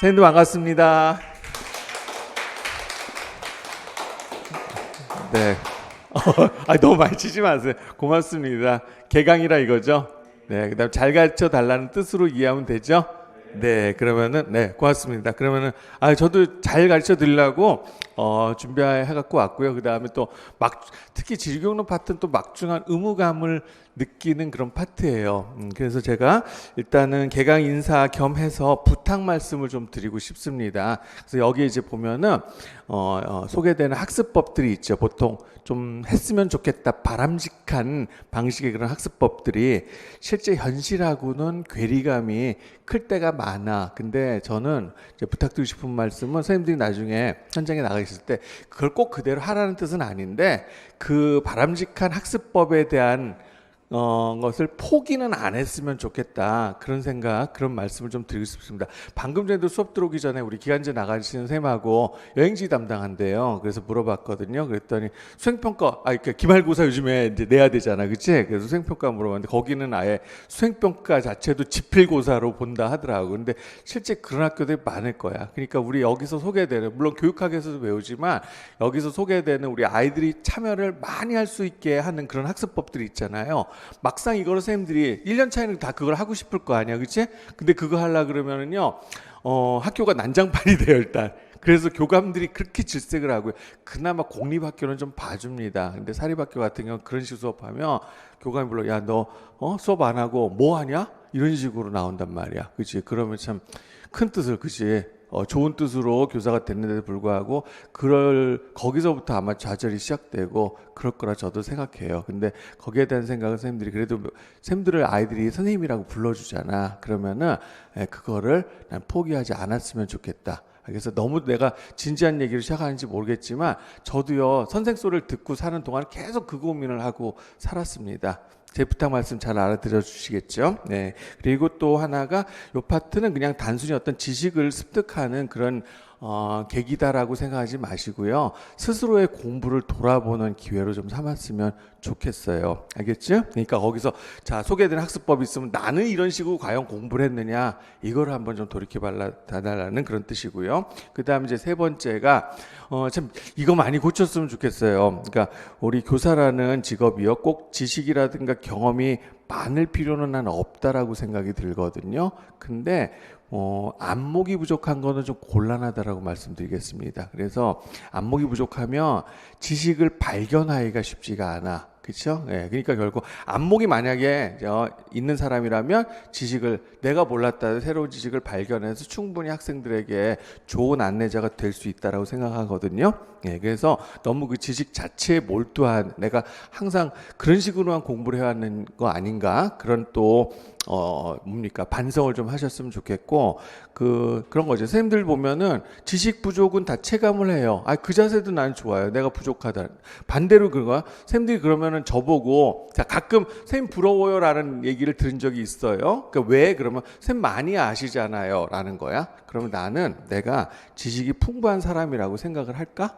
선생님들 반갑습니다. 네. 너무 많이 치지 마세요. 고맙습니다. 개강이라 이거죠? 네. 그다음 잘 가르쳐 달라는 뜻으로 이해하면 되죠? 네. 그러면은 네, 고맙습니다. 그러면은 저도 잘 가르쳐 드리려고 준비해 갖고 왔고요. 그다음에 또 특히 지리교육론 파트는 또 막중한 의무감을 느끼는 그런 파트예요. 그래서 제가 일단은 개강 인사 겸해서 부탁 말씀을 좀 드리고 싶습니다. 그래서 여기 이제 보면은 소개되는 학습법들이 있죠. 보통 좀 했으면 좋겠다 바람직한 방식의 그런 학습법들이 실제 현실하고는 괴리감이 클 때가 많아. 근데 저는 이제 부탁드리고 싶은 말씀은 선생님들이 나중에 현장에 나가 있을 때 그걸 꼭 그대로 하라는 뜻은 아닌데 그 바람직한 학습법에 대한 것을 포기는 안 했으면 좋겠다. 그런 생각, 그런 말씀을 좀 드리고 싶습니다. 방금 전에도 수업 들어오기 전에 우리 기간제 나가시는 쌤하고 여행지 담당한대요. 그래서 물어봤거든요. 그랬더니 수행평가, 그러니까 기말고사 요즘에 이제 내야 되잖아. 그치? 그래서 수행평가 물어봤는데 거기는 아예 수행평가 자체도 지필고사로 본다 하더라고. 근데 실제 그런 학교들이 많을 거야. 그러니까 우리 여기서 소개되는, 물론 교육학에서도 배우지만 여기서 소개되는 우리 아이들이 참여를 많이 할 수 있게 하는 그런 학습법들이 있잖아요. 막상 이거를 선생님들이 1년 차에는 다 그걸 하고 싶을 거 아니야, 그치? 근데 그거 하려 그러면은요, 학교가 난장판이 돼요, 일단. 그래서 교감들이 그렇게 질색을 하고요. 그나마 공립학교는 좀 봐줍니다. 근데 사립학교 같은 경우는 그런 식으로 수업하면 교감이 불러, 야, 너 수업 안 하고 뭐 하냐? 이런 식으로 나온단 말이야. 그치? 그러면 참 큰 뜻을, 그치? 좋은 뜻으로 교사가 됐는데도 불구하고 거기서부터 아마 좌절이 시작되고 그럴 거라 저도 생각해요. 근데 거기에 대한 생각은 선생님들이 그래도 선생님들을 아이들이 선생님이라고 불러주잖아. 그러면은 그거를 난 포기하지 않았으면 좋겠다. 그래서 너무 내가 진지한 얘기를 시작하는지 모르겠지만 저도요, 선생 소리를 듣고 사는 동안 계속 그 고민을 하고 살았습니다. 제 부탁 말씀 잘 알아들어 주시겠죠? 네. 그리고 또 하나가 요 파트는 그냥 단순히 어떤 지식을 습득하는 그런 계기다라고 생각하지 마시고요. 스스로의 공부를 돌아보는 기회로 좀 삼았으면 좋겠어요. 알겠죠? 그러니까 거기서 소개된 학습법이 있으면 나는 이런 식으로 과연 공부를 했느냐, 이걸 한번 좀 돌이켜 봐달라는 그런 뜻이고요. 그 다음에 이제 세 번째가 참 이거 많이 고쳤으면 좋겠어요. 그러니까 우리 교사라는 직업이요, 꼭 지식이라든가 경험이 많을 필요는 난 없다라고 생각이 들거든요. 근데 안목이 부족한 거는 좀 곤란하다라고 말씀드리겠습니다. 그래서 안목이 부족하면 지식을 발견하기가 쉽지가 않아. 그렇죠? 네, 그러니까 결국 안목이 만약에 있는 사람이라면 지식을 내가 몰랐다 새로운 지식을 발견해서 충분히 학생들에게 좋은 안내자가 될 수 있다라고 생각하거든요. 네, 그래서 너무 그 지식 자체에 몰두한, 내가 항상 그런 식으로만 공부를 해왔는 거 아닌가, 그런 또 반성을 좀 하셨으면 좋겠고, 그런 거죠. 선생님들 보면은 지식 부족은 다 체감을 해요. 그 자세도 난 좋아요. 내가 부족하다. 반대로 그거 선생님들이 그러면은 저보고 가끔 선생님 부러워요라는 얘기를 들은 적이 있어요. 그러니까 왜? 그러면 선생님 많이 아시잖아요 라는 거야. 그러면 나는 내가 지식이 풍부한 사람이라고 생각을 할까?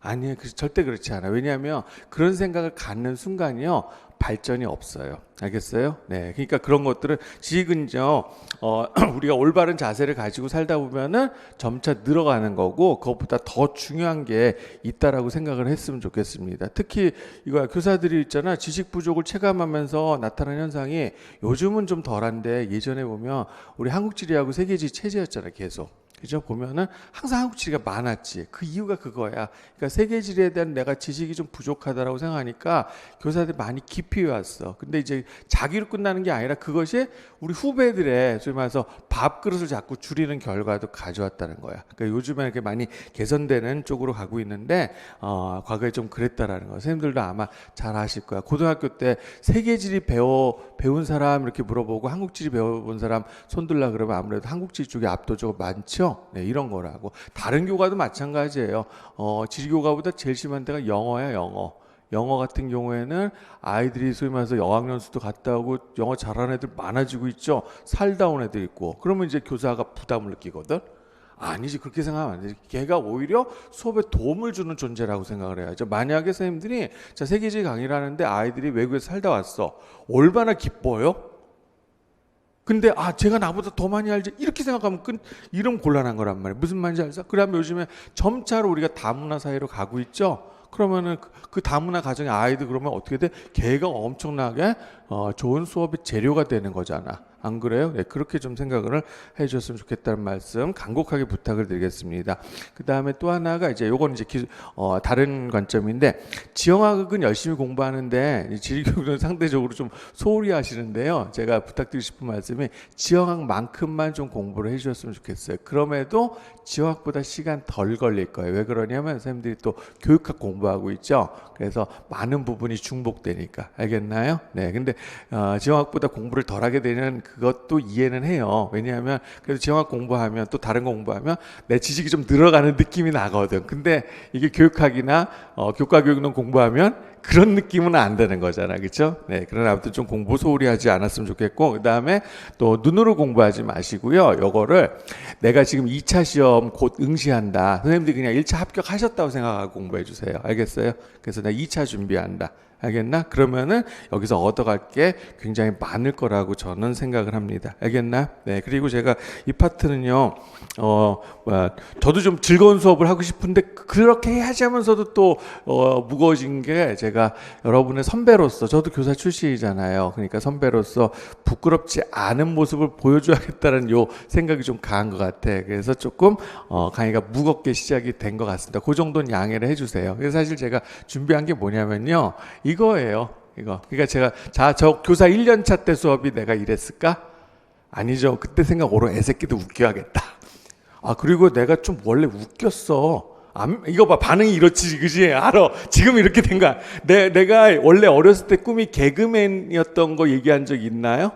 아니에요. 절대 그렇지 않아요. 왜냐하면 그런 생각을 갖는 순간이요, 발전이 없어요. 알겠어요? 네. 그러니까 그런 것들은 지식은요, 우리가 올바른 자세를 가지고 살다 보면은 점차 늘어가는 거고, 그것보다 더 중요한 게 있다라고 생각을 했으면 좋겠습니다. 특히 이거 교사들이 있잖아, 지식 부족을 체감하면서 나타나는 현상이 요즘은 좀 덜한데 예전에 보면 우리 한국지리하고 세계지리 체제였잖아, 계속. 그죠? 보면은 항상 한국지리가 많았지. 그 이유가 그거야. 그러니까 세계지리에 대한 내가 지식이 좀 부족하다라고 생각하니까 교사들이 많이 깊이 왔어. 근데 이제 자기로 끝나는 게 아니라 그것이 우리 후배들의 소위 말해서 밥그릇을 자꾸 줄이는 결과도 가져왔다는 거야. 그러니까 요즘에 이렇게 많이 개선되는 쪽으로 가고 있는데 과거에 좀 그랬다라는 거. 선생님들도 아마 잘 아실 거야. 고등학교 때 세계지리 배운 사람 이렇게 물어보고 한국지리 배워본 사람 손들라 그러면 아무래도 한국지리 쪽이 압도적으로 많죠. 네, 이런 거라고. 다른 교과도 마찬가지예요. 지리교과보다 제일 심한 데가 영어야, 영어. 영어 같은 경우에는 아이들이 소위 말해서 어학연수도 갔다 오고 영어 잘하는 애들 많아지고 있죠. 살다 온 애들 있고. 그러면 이제 교사가 부담을 느끼거든. 아니지, 그렇게 생각하면 안 되지. 걔가 오히려 수업에 도움을 주는 존재라고 생각을 해야죠. 만약에 선생님들이 세계지리 강의를 하는데 아이들이 외국에서 살다 왔어. 얼마나 기뻐요? 근데 제가 나보다 더 많이 알지 이렇게 생각하면 이런 곤란한 거란 말이에요. 무슨 말인지 알죠? 그러면 요즘에 점차로 우리가 다문화 사회로 가고 있죠. 그러면은 그 다문화 가정의 아이들 그러면 어떻게 돼? 걔가 엄청나게 좋은 수업의 재료가 되는 거잖아. 안 그래요? 네, 그렇게 좀 생각을 해주셨으면 좋겠다는 말씀 간곡하게 부탁을 드리겠습니다. 그 다음에 또 하나가 이제 요건 이제 다른 관점인데, 지형학은 열심히 공부하는데 지리교육은 상대적으로 좀 소홀히 하시는데요. 제가 부탁드리고 싶은 말씀이 지형학만큼만 좀 공부를 해주셨으면 좋겠어요. 그럼에도 지형학보다 시간 덜 걸릴 거예요. 왜 그러냐면 선생님들이 또 교육학 공부하고 있죠. 그래서 많은 부분이 중복되니까. 알겠나요? 네. 근데 지형학보다 공부를 덜 하게 되는 그것도 이해는 해요. 왜냐하면 그래도 지형학 공부하면 또 다른 거 공부하면 내 지식이 좀 늘어가는 느낌이 나거든. 근데 이게 교육학이나 교과교육론 공부하면 그런 느낌은 안 되는 거잖아. 그렇죠? 네. 그러나 아무튼 좀 공부 소홀히 하지 않았으면 좋겠고, 그다음에 또 눈으로 공부하지 마시고요. 요거를 내가 지금 2차 시험 곧 응시한다. 선생님들이 그냥 1차 합격하셨다고 생각하고 공부해 주세요. 알겠어요? 그래서 나 2차 준비한다. 알겠나? 그러면은 여기서 얻어갈 게 굉장히 많을 거라고 저는 생각을 합니다. 알겠나? 네. 그리고 제가 이 파트는요, 저도 좀 즐거운 수업을 하고 싶은데 그렇게 해야지 하면서도 또 무거워진 게, 제가 여러분의 선배로서, 저도 교사 출신이잖아요. 그러니까 선배로서 부끄럽지 않은 모습을 보여줘야겠다는 요 생각이 좀 강한 것 같아. 그래서 조금 강의가 무겁게 시작이 된 것 같습니다. 그 정도는 양해를 해주세요. 그래서 사실 제가 준비한 게 뭐냐면요, 이거예요. 이거. 그러니까 제가 저 교사 1년차 때 수업이 내가 이랬을까? 아니죠. 그때 생각 오로 애새끼도 웃겨야겠다. 그리고 내가 좀 원래 웃겼어. 이거 봐, 반응이 이렇지, 그지? 알아. 지금 이렇게 된 거야. 내가 원래 어렸을 때 꿈이 개그맨이었던 거 얘기한 적 있나요?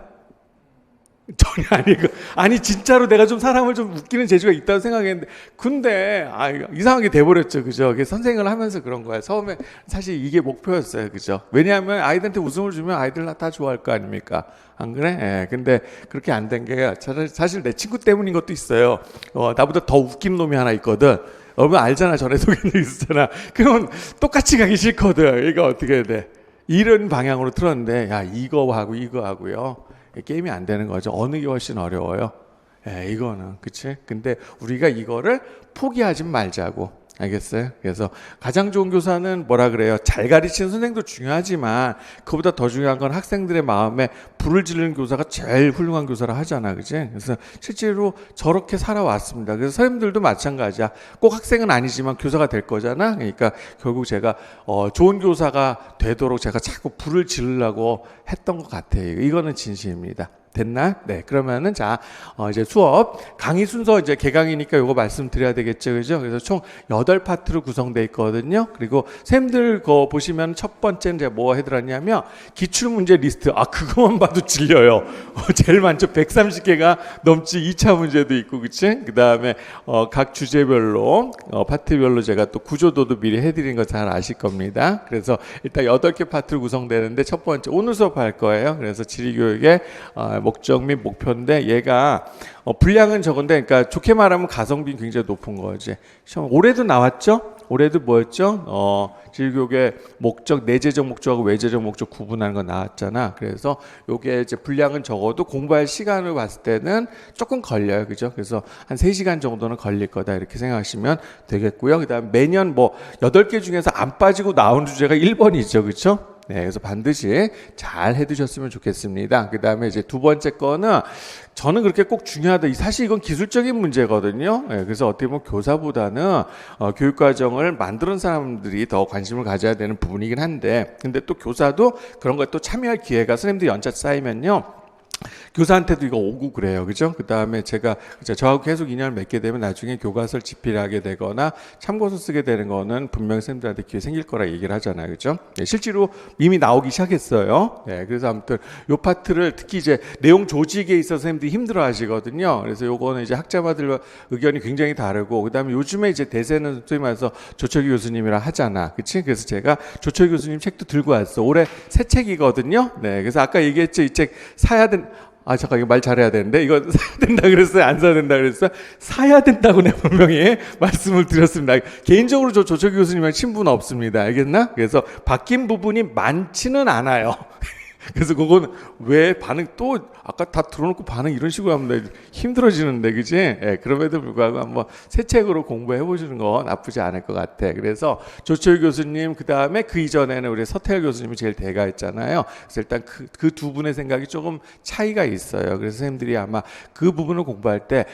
전혀 아니고. 아니, 진짜로 내가 좀 사람을 좀 웃기는 재주가 있다고 생각했는데, 근데 이상하게 돼버렸죠. 그죠? 선생을 하면서 그런 거야. 처음에 사실 이게 목표였어요. 그죠? 왜냐하면 아이들한테 웃음을 주면 아이들 다 좋아할 거 아닙니까? 안 그래? 예. 근데 그렇게 안 된 게 사실 내 친구 때문인 것도 있어요. 나보다 더 웃긴 놈이 하나 있거든. 여러분 알잖아. 전에 소개한 적 있었잖아. 그러면 똑같이 가기 싫거든. 이거 어떻게 해야 돼? 이런 방향으로 틀었는데, 야, 이거 하고요. 게임이 안 되는 거죠. 어느 게 훨씬 어려워요? 이거는. 그치? 근데 우리가 이거를 포기하지 말자고. 알겠어요? 그래서 가장 좋은 교사는 뭐라 그래요? 잘 가르치는 선생도 중요하지만 그보다 더 중요한 건 학생들의 마음에 불을 지르는 교사가 제일 훌륭한 교사라 하잖아. 그치? 그래서 실제로 저렇게 살아왔습니다. 그래서 선생님들도 마찬가지야. 꼭 학생은 아니지만 교사가 될 거잖아. 그러니까 결국 제가 좋은 교사가 되도록 제가 자꾸 불을 지르려고 했던 것 같아요. 이거는 진심입니다. 됐나? 네. 그러면은 이제 수업 강의 순서 이제 개강이니까 요거 말씀드려야 되겠죠. 그죠? 그래서 총 8파트로 구성되어 있거든요. 그리고 쌤들 거 보시면 첫 번째는 제가 뭐 해드렸냐면 기출 문제 리스트. 그거만 봐도 질려요. 제일 많죠. 130개가 넘지. 2차 문제도 있고, 그치? 그 다음에 각 주제별로 파트별로 제가 또 구조도도 미리 해드린 거 잘 아실 겁니다. 그래서 일단 8개 파트로 구성되는데, 첫 번째 오늘 수업할 거예요. 그래서 지리교육의 목적 및 목표인데, 얘가 분량은 적은데, 그러니까 좋게 말하면 가성비 굉장히 높은 거지. 올해도 나왔죠? 올해도 뭐였죠? 지리교육의 목적, 내재적 목적하고 외재적 목적 구분하는 거 나왔잖아. 그래서 요게 이제 분량은 적어도 공부할 시간을 봤을 때는 조금 걸려요. 그죠? 그래서 한 3시간 정도는 걸릴 거다. 이렇게 생각하시면 되겠고요. 그 다음 매년 8개 중에서 안 빠지고 나온 주제가 1번이죠. 그렇죠? 네, 그래서 반드시 잘 해두셨으면 좋겠습니다. 그 다음에 이제 두 번째 거는 저는 그렇게 꼭 중요하다. 사실 이건 기술적인 문제거든요. 네, 그래서 어떻게 보면 교사보다는 교육과정을 만드는 사람들이 더 관심을 가져야 되는 부분이긴 한데, 근데 또 교사도 그런 거에 또 참여할 기회가 선생님들이 연차 쌓이면요, 교사한테도 이거 오고 그래요. 그죠? 그 다음에 저하고 계속 인연을 맺게 되면 나중에 교과서를 집필하게 되거나 참고서 쓰게 되는 거는 분명히 선생님들한테 기회 생길 거라 얘기를 하잖아요. 그죠? 네, 실제로 이미 나오기 시작했어요. 네, 그래서 아무튼 요 파트를 특히 이제 내용 조직에 있어서 선생님들이 힘들어 하시거든요. 그래서 요거는 이제 학자마들 의견이 굉장히 다르고, 그 다음에 요즘에 이제 대세는 소위 말해서 조철기 교수님이랑 하잖아. 그치? 그래서 제가 조철기 교수님 책도 들고 왔어. 올해 새 책이거든요. 네, 그래서 아까 얘기했죠. 이 책 사야 잠깐, 이거 말 잘해야 되는데, 이거 사야 된다 그랬어요? 안 사야 된다 그랬어요? 사야 된다고 내가 분명히 말씀을 드렸습니다. 개인적으로 조철기 교수님이랑 친분은 없습니다. 알겠나? 그래서 바뀐 부분이 많지는 않아요. 그래서 그거는 왜 반응 또 아까 다 들어놓고 반응 이런 식으로 하면 힘들어지는데 그지? 예, 그럼에도 불구하고 한번 새 책으로 공부해 보시는 거 나쁘지 않을 것 같아. 그래서 조철 교수님 그 다음에 그 이전에는 우리 서태일 교수님이 제일 대가했잖아요. 그래서 일단 그 두 분의 생각이 조금 차이가 있어요. 그래서 선생님들이 아마 그 부분을 공부할 때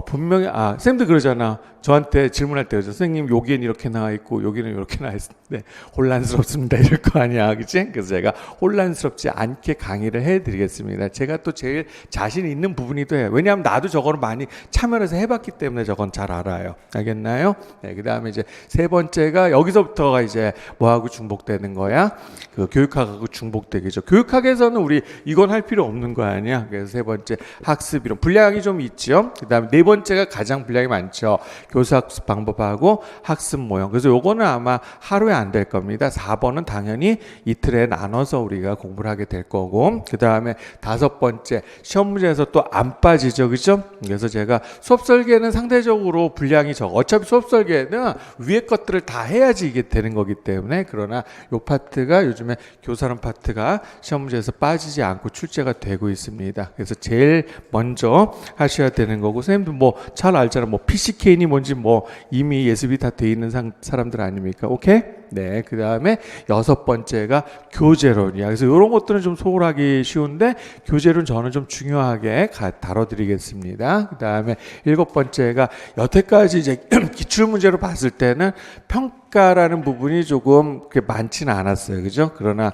분명히 선생님도 그러잖아. 저한테 질문할 때 선생님 여기엔 이렇게 나와 있고 여기는 이렇게 나와 있는데 혼란스럽습니다 이럴 거 아니야, 그치? 그래서 제가 혼란스럽지 않게 강의를 해드리겠습니다. 제가 또 제일 자신 있는 부분이기도 해요. 왜냐하면 나도 저거를 많이 참여해서 해봤기 때문에 저건 잘 알아요. 알겠나요? 네, 그 다음에 이제 세 번째가 여기서부터가 이제 뭐하고 중복되는 거야? 그 교육학하고 중복되겠죠. 교육학에서는 우리 이건 할 필요 없는 거 아니야? 그래서 세 번째 학습 이론 분량이 좀 있죠. 그 다음에 네 번째가 가장 분량이 많죠. 교사 학습 방법하고 학습 모형. 그래서 요거는 아마 하루에 안 될 겁니다. 4번은 당연히 이틀에 나눠서 우리가 공부를 하게 될 거고, 그 다음에 다섯 번째 시험 문제에서 또 안 빠지죠, 그죠? 그래서 제가 수업 설계는 상대적으로 분량이 적어. 어차피 수업 설계는 위에 것들을 다 해야지 이게 되는 거기 때문에. 그러나 요 파트가 요즘에 교사론 파트가 시험 문제에서 빠지지 않고 출제가 되고 있습니다. 그래서 제일 먼저 하셔야 되는 거고, 선생님도 뭐 잘 알잖아. 뭐 PCK니 뭔지 뭐 이미 예습이 다 돼 있는 사람들 아닙니까? 오케이? 네, 그 다음에 여섯 번째가 교재론이야. 그래서 이런 것들은 좀 소홀하기 쉬운데 교재론 저는 좀 중요하게 다뤄드리겠습니다. 그 다음에 일곱 번째가 여태까지 이제 기출 문제로 봤을 때는 평가라는 부분이 조금 그렇게 많지는 않았어요, 그죠? 그러나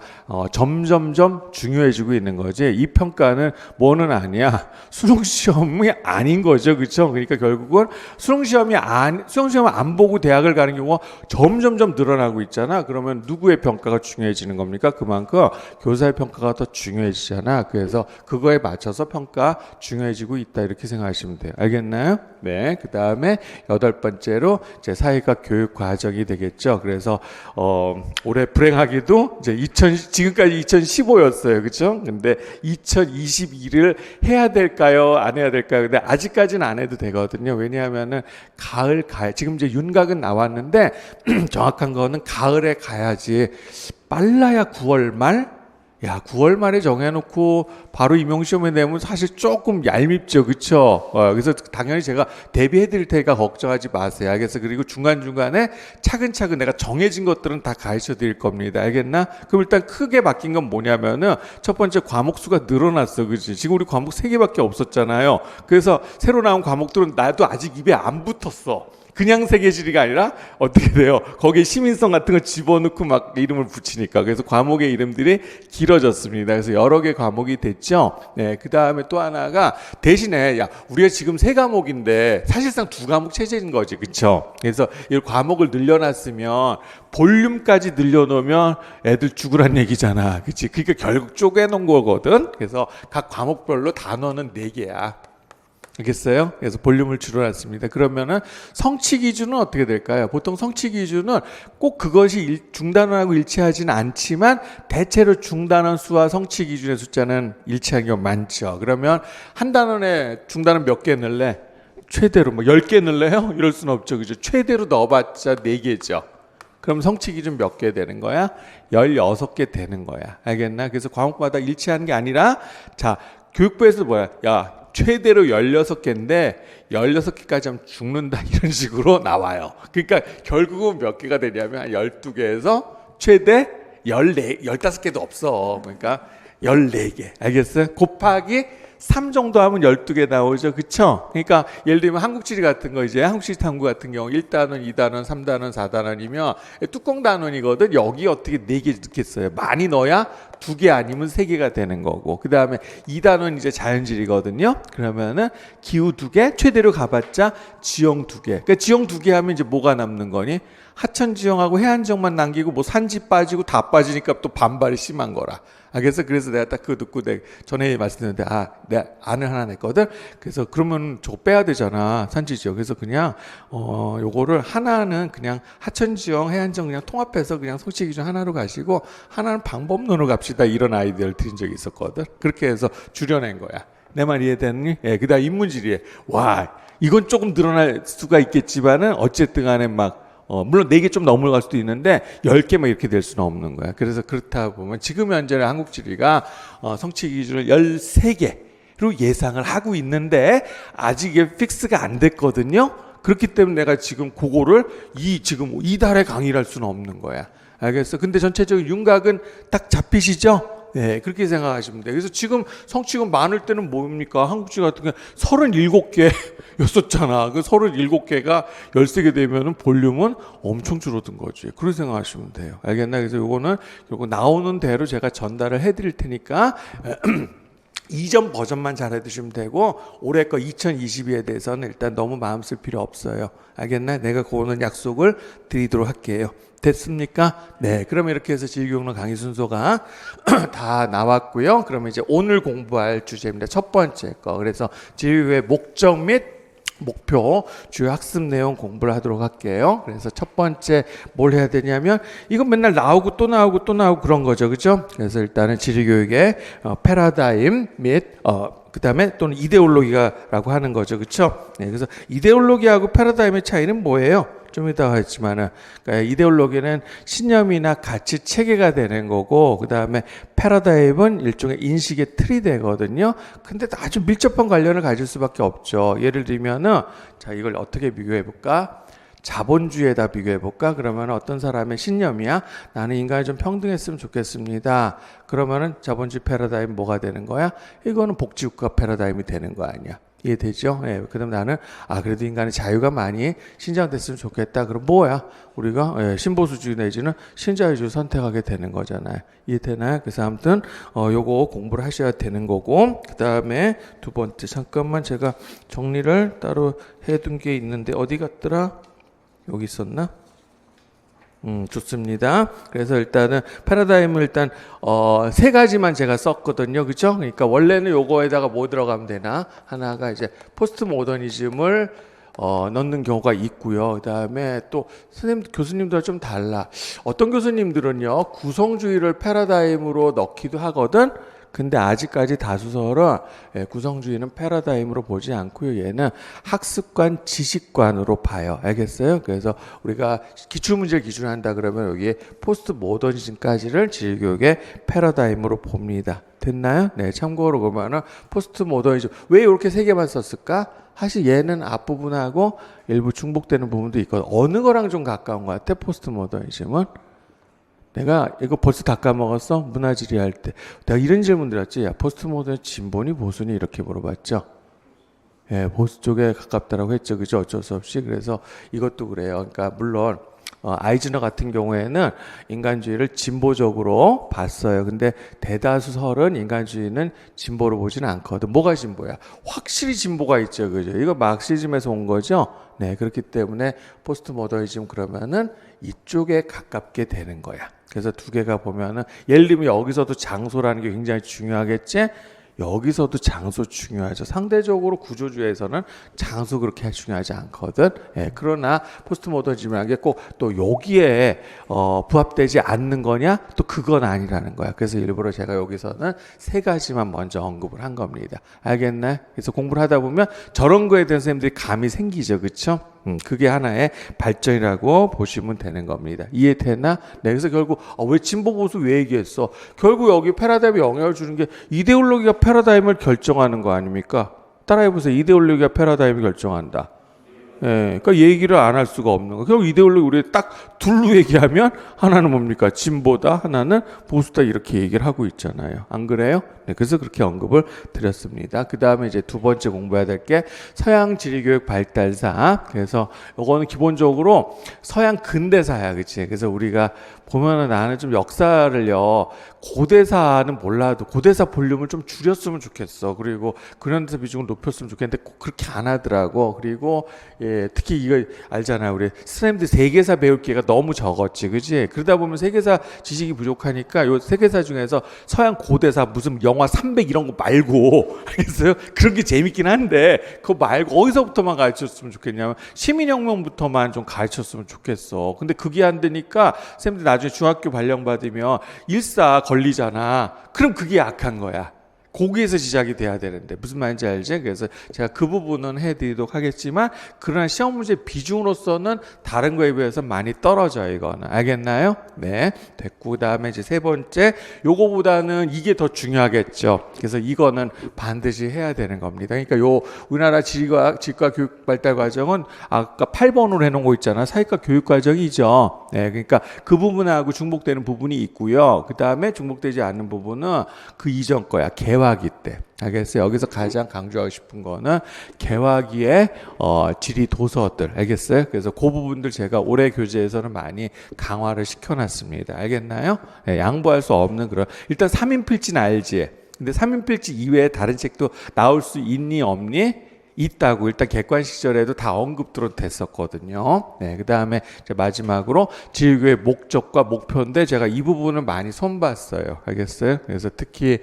점점점 중요해지고 있는 거지. 이 평가는 뭐는 아니야, 수능 시험이 아닌 거죠, 그렇죠? 그러니까 결국은 수능 시험을 안 보고 대학을 가는 경우가 점점점 늘어나고 있잖아. 그러면 누구의 평가가 중요해지는 겁니까? 그만큼 교사의 평가가 더 중요해지잖아. 그래서 그거에 맞춰서 평가 중요해지고 있다 이렇게 생각하시면 돼요. 알겠나요? 네. 그 다음에 여덟 번째로 이제 사회과 교육 과정이 되겠죠. 그래서 올해 불행하게도 이제 지금까지 2015였어요, 그렇죠? 근데 2022를 해야 될까요? 안 해야 될까요? 근데 아직까지는 안 해도 되거든요. 왜냐하면은 지금 이제 윤곽은 나왔는데 정확한 거는 가을에 가야지. 빨라야 9월 말? 야, 9월 말에 정해놓고 바로 임용시험에 내면 사실 조금 얄밉죠, 그쵸? 그래서 당연히 제가 대비해드릴 테니까 걱정하지 마세요. 알겠어? 그리고 중간중간에 차근차근 내가 정해진 것들은 다 가르쳐 드릴 겁니다. 알겠나? 그럼 일단 크게 바뀐 건 뭐냐면은 첫 번째 과목 수가 늘어났어, 그치? 지금 우리 과목 3개밖에 없었잖아요. 그래서 새로 나온 과목들은 나도 아직 입에 안 붙었어. 그냥 세계지리가 아니라 어떻게 돼요? 거기에 시민성 같은 거 집어넣고 막 이름을 붙이니까. 그래서 과목의 이름들이 길어졌습니다. 그래서 여러 개 과목이 됐죠. 네, 그 다음에 또 하나가 대신에 우리가 지금 3과목인데 사실상 2과목 체제인 거지, 그렇죠? 그래서 이 과목을 늘려놨으면 볼륨까지 늘려놓으면 애들 죽으란 얘기잖아, 그렇지? 그러니까 결국 쪼개놓은 거거든. 그래서 각 과목별로 단어는 4개야. 알겠어요? 그래서 볼륨을 줄여놨습니다. 그러면은 성취 기준은 어떻게 될까요? 보통 성취 기준은 꼭 그것이 중단원하고 일치하지는 않지만 대체로 중단원 수와 성취 기준의 숫자는 일치한 경우 많죠. 그러면 한 단원에 중단원 몇 개 넣을래? 최대로 뭐 10개 넣을래요? 이럴 수는 없죠, 그죠? 최대로 넣어봤자 4개죠. 그럼 성취 기준 몇 개 되는 거야? 16개 되는 거야. 알겠나? 그래서 과목마다 일치하는 게 아니라, 자, 교육부에서 뭐야? 최대로 16개인데 16개까지 하면 죽는다 이런 식으로 나와요. 그러니까 결국은 몇 개가 되냐면 12개에서 최대 15개도 없어. 그러니까 14개. 알겠어요? 곱하기 3 정도 하면 12개 나오죠. 그쵸? 그러니까 예를 들면 한국지리 같은 거 이제 한국시리 탐구 같은 경우 1단원, 2단원, 3단원, 4단원이면 뚜껑 단원이거든. 여기 어떻게 4개 넣겠어요? 많이 넣어야 2개 아니면 3개가 되는 거고. 그 다음에 2단원 이제 자연지리거든요. 그러면은 기후 2개, 최대로 가봤자 지형 2개. 그러니까 지형 2개 하면 이제 뭐가 남는 거니? 하천지형하고 해안지형만 남기고 뭐 산지 빠지고 다 빠지니까 또 반발이 심한 거라. 그래서 내가 딱 그거 듣고 전에 말씀드렸는데 내가 안을 하나 냈거든. 그래서 그러면 저거 빼야 되잖아, 산지지형. 그래서 그냥 요거를 하나는 그냥 하천지형, 해안지형 그냥 통합해서 그냥 성취 기준 하나로 가시고 하나는 방법론으로 갑시다. 이런 아이디어를 드린 적이 있었거든. 그렇게 해서 줄여낸 거야. 내 말 이해됐니? 예, 그다음 인문지리에 이건 조금 늘어날 수가 있겠지만은 어쨌든 간에 막 물론 4개 좀 넘어갈 수도 있는데 10개 막 이렇게 될 수는 없는 거야. 그래서 그렇다 보면 지금 현재 한국 지리가 성취 기준을 13개로 예상을 하고 있는데 아직 이게 픽스가 안 됐거든요. 그렇기 때문에 내가 지금 그거를 지금 이달에 강의를 할 수는 없는 거야. 알겠어? 근데 전체적인 윤곽은 딱 잡히시죠? 네, 그렇게 생각하시면 돼요. 그래서 지금 성취금 많을 때는 뭡니까? 한국지 같은 경우 37개였었잖아. 그 37개가 13개 되면은 볼륨은 엄청 줄어든 거지. 그렇게 생각하시면 돼요. 알겠나? 그래서 요거는 나오는 대로 제가 전달을 해드릴 테니까 이전 버전만 잘 해두시면 되고 올해 거 2022에 대해서는 일단 너무 마음 쓸 필요 없어요. 알겠나? 내가 그거는 약속을 드리도록 할게요. 됐습니까? 네, 그러면 이렇게 해서 지리교육론 강의 순서가 다 나왔고요. 그러면 이제 오늘 공부할 주제입니다. 첫 번째 거. 그래서 지리교육의 목적 및 목표, 주요 학습 내용 공부를 하도록 할게요. 그래서 첫 번째 뭘 해야 되냐면 이건 맨날 나오고 또 나오고 또 나오고 그런 거죠. 그죠? 그래서 일단은 지리교육의 패러다임 및 그다음에 또는 이데올로기라고 하는 거죠. 그렇죠? 네, 그래서 이데올로기하고 패러다임의 차이는 뭐예요? 좀 이따가 했지만은 그러니까 이데올로기는 신념이나 가치 체계가 되는 거고 그다음에 패러다임은 일종의 인식의 틀이 되거든요. 근데 아주 밀접한 관련을 가질 수밖에 없죠. 예를 들면은 자 이걸 어떻게 비교해 볼까? 자본주의에다 비교해 볼까? 그러면 어떤 사람의 신념이야? 나는 인간이 좀 평등했으면 좋겠습니다. 그러면은 자본주의 패러다임 뭐가 되는 거야? 이거는 복지국가 패러다임이 되는 거 아니야? 이해되죠? 예, 그다음 나는 그래도 인간의 자유가 많이 신장됐으면 좋겠다. 그럼 뭐야? 우리가 신보수주의 내지는 신자유주의 선택하게 되는 거잖아요. 이해되나요? 그래서 아무튼 요거 공부를 하셔야 되는 거고 그다음에 두 번째 잠깐만 제가 정리를 따로 해둔 게 있는데 어디 갔더라? 여기 있었나? 좋습니다. 그래서 일단은 패러다임을 일단 세 가지만 제가 썼거든요. 그렇죠? 그러니까 원래는 요거에다가 뭐 들어가면 되나? 하나가 이제 포스트 모더니즘을 넣는 경우가 있고요. 그다음에 또 선생님 교수님들과 좀 달라. 어떤 교수님들은요. 구성주의를 패러다임으로 넣기도 하거든. 근데 아직까지 다수설은 구성주의는 패러다임으로 보지 않고요. 얘는 학습관, 지식관으로 봐요. 알겠어요? 그래서 우리가 기출문제를 기준한다 그러면 여기에 포스트 모더니즘까지를 지리교육의 패러다임으로 봅니다. 됐나요? 네, 참고로 보면은 포스트 모더니즘 왜 이렇게 세 개만 썼을까? 사실 얘는 앞부분하고 일부 중복되는 부분도 있거든. 어느 거랑 좀 가까운 것 같아? 포스트 모더니즘은? 내가 이거 벌써 다 까먹었어? 문화지리 할 때 내가 이런 질문 드렸지. 야, 포스트 모던 진보니 보수니 이렇게 물어봤죠. 예, 보수 쪽에 가깝다라고 했죠. 그죠? 어쩔 수 없이. 그래서 이것도 그래요. 그러니까 물론 아이즈너 같은 경우에는 인간주의를 진보적으로 봤어요. 근데 대다수설은 인간주의는 진보로 보지는 않거든. 뭐가 진보야? 확실히 진보가 있죠. 그죠? 이거 마르크시즘에서 온 거죠. 네, 그렇기 때문에 포스트 모더니즘 그러면은 이쪽에 가깝게 되는 거야. 그래서 두 개가 보면은 예를 들면 여기서도 장소라는 게 굉장히 중요하겠지? 여기서도 장소 중요하죠. 상대적으로 구조주의에서는 장소 그렇게 중요하지 않거든. 예, 그러나 포스트 모더니즘이라는 게 꼭 또 여기에 부합되지 않는 거냐? 또 그건 아니라는 거야. 그래서 일부러 제가 여기서는 세 가지만 먼저 언급을 한 겁니다. 알겠나요? 그래서 공부를 하다 보면 저런 거에 대한 선생님들이 감이 생기죠. 그렇죠? 그게 하나의 발전이라고 보시면 되는 겁니다. 이해되나? 네, 그래서 결국 왜 진보 보수 왜 얘기했어? 결국 여기 패러다임에 영향을 주는 게 이데올로기가 패러다임을 결정하는 거 아닙니까? 따라해보세요. 이데올로기가 패러다임을 결정한다. 예, 그러니까 얘기를 안 할 수가 없는 거. 결국 이데올로기 우리 딱 둘로 얘기하면 하나는 뭡니까? 진보다, 하나는 보수다 이렇게 얘기를 하고 있잖아요. 안 그래요? 네, 그래서 그렇게 언급을 드렸습니다. 그 다음에 이제 두 번째 공부해야 될 게 서양 지리교육 발달사. 그래서 요거는 기본적으로 서양 근대사야, 그치? 그래서 우리가 보면은 나는 좀 역사를요, 고대사는 몰라도 고대사 볼륨을 좀 줄였으면 좋겠어. 그리고 근현대사 비중을 높였으면 좋겠는데 꼭 그렇게 안 하더라고. 그리고 예, 특히 이거 알잖아요. 우리 선생님들 세계사 배울 기회가 너무 적었지, 그지? 그러다 보면 세계사 지식이 부족하니까 요 세계사 중에서 서양 고대사 무슨 영화 300 이런 거 말고 알겠어요? 그런 게 재밌긴 한데 그거 말고 어디서부터만 가르쳤으면 좋겠냐면 시민혁명부터만 좀 가르쳤으면 좋겠어. 근데 그게 안 되니까 선생님들 나중에 중학교 발령 받으면 일사 걸리잖아. 그럼 그게 약한 거야. 거기에서 시작이 돼야 되는데 무슨 말인지 알지? 그래서 제가 그 부분은 해드리도록 하겠지만 그러나 시험 문제 비중으로서는 다른 거에 비해서 많이 떨어져요. 이거는 알겠나요? 네, 됐고 그다음에 이제 세 번째 요거보다는 이게 더 중요하겠죠. 그래서 이거는 반드시 해야 되는 겁니다. 그러니까 요 우리나라 지과 교육 발달 과정은 아까 8번으로 해놓은 거 있잖아. 사회과 교육 과정이죠. 네, 그러니까 그 부분하고 중복되는 부분이 있고요. 그다음에 중복되지 않는 부분은 그 이전 거야. 개화기 때. 알겠어요? 여기서 가장 강조하고 싶은 거는 개화기의 지리 도서들. 알겠어요? 그래서 그 부분들 제가 올해 교재에서는 많이 강화를 시켜놨습니다. 알겠나요? 네, 양보할 수 없는 그런. 일단 3인필지는 알지? 근데 3인필지 이외에 다른 책도 나올 수 있니 없니? 있다고. 일단 객관 시절에도 다 언급들은 됐었거든요. 네, 그 다음에 마지막으로 지휘교의 목적과 목표인데 제가 이 부분을 많이 손봤어요. 알겠어요? 그래서 특히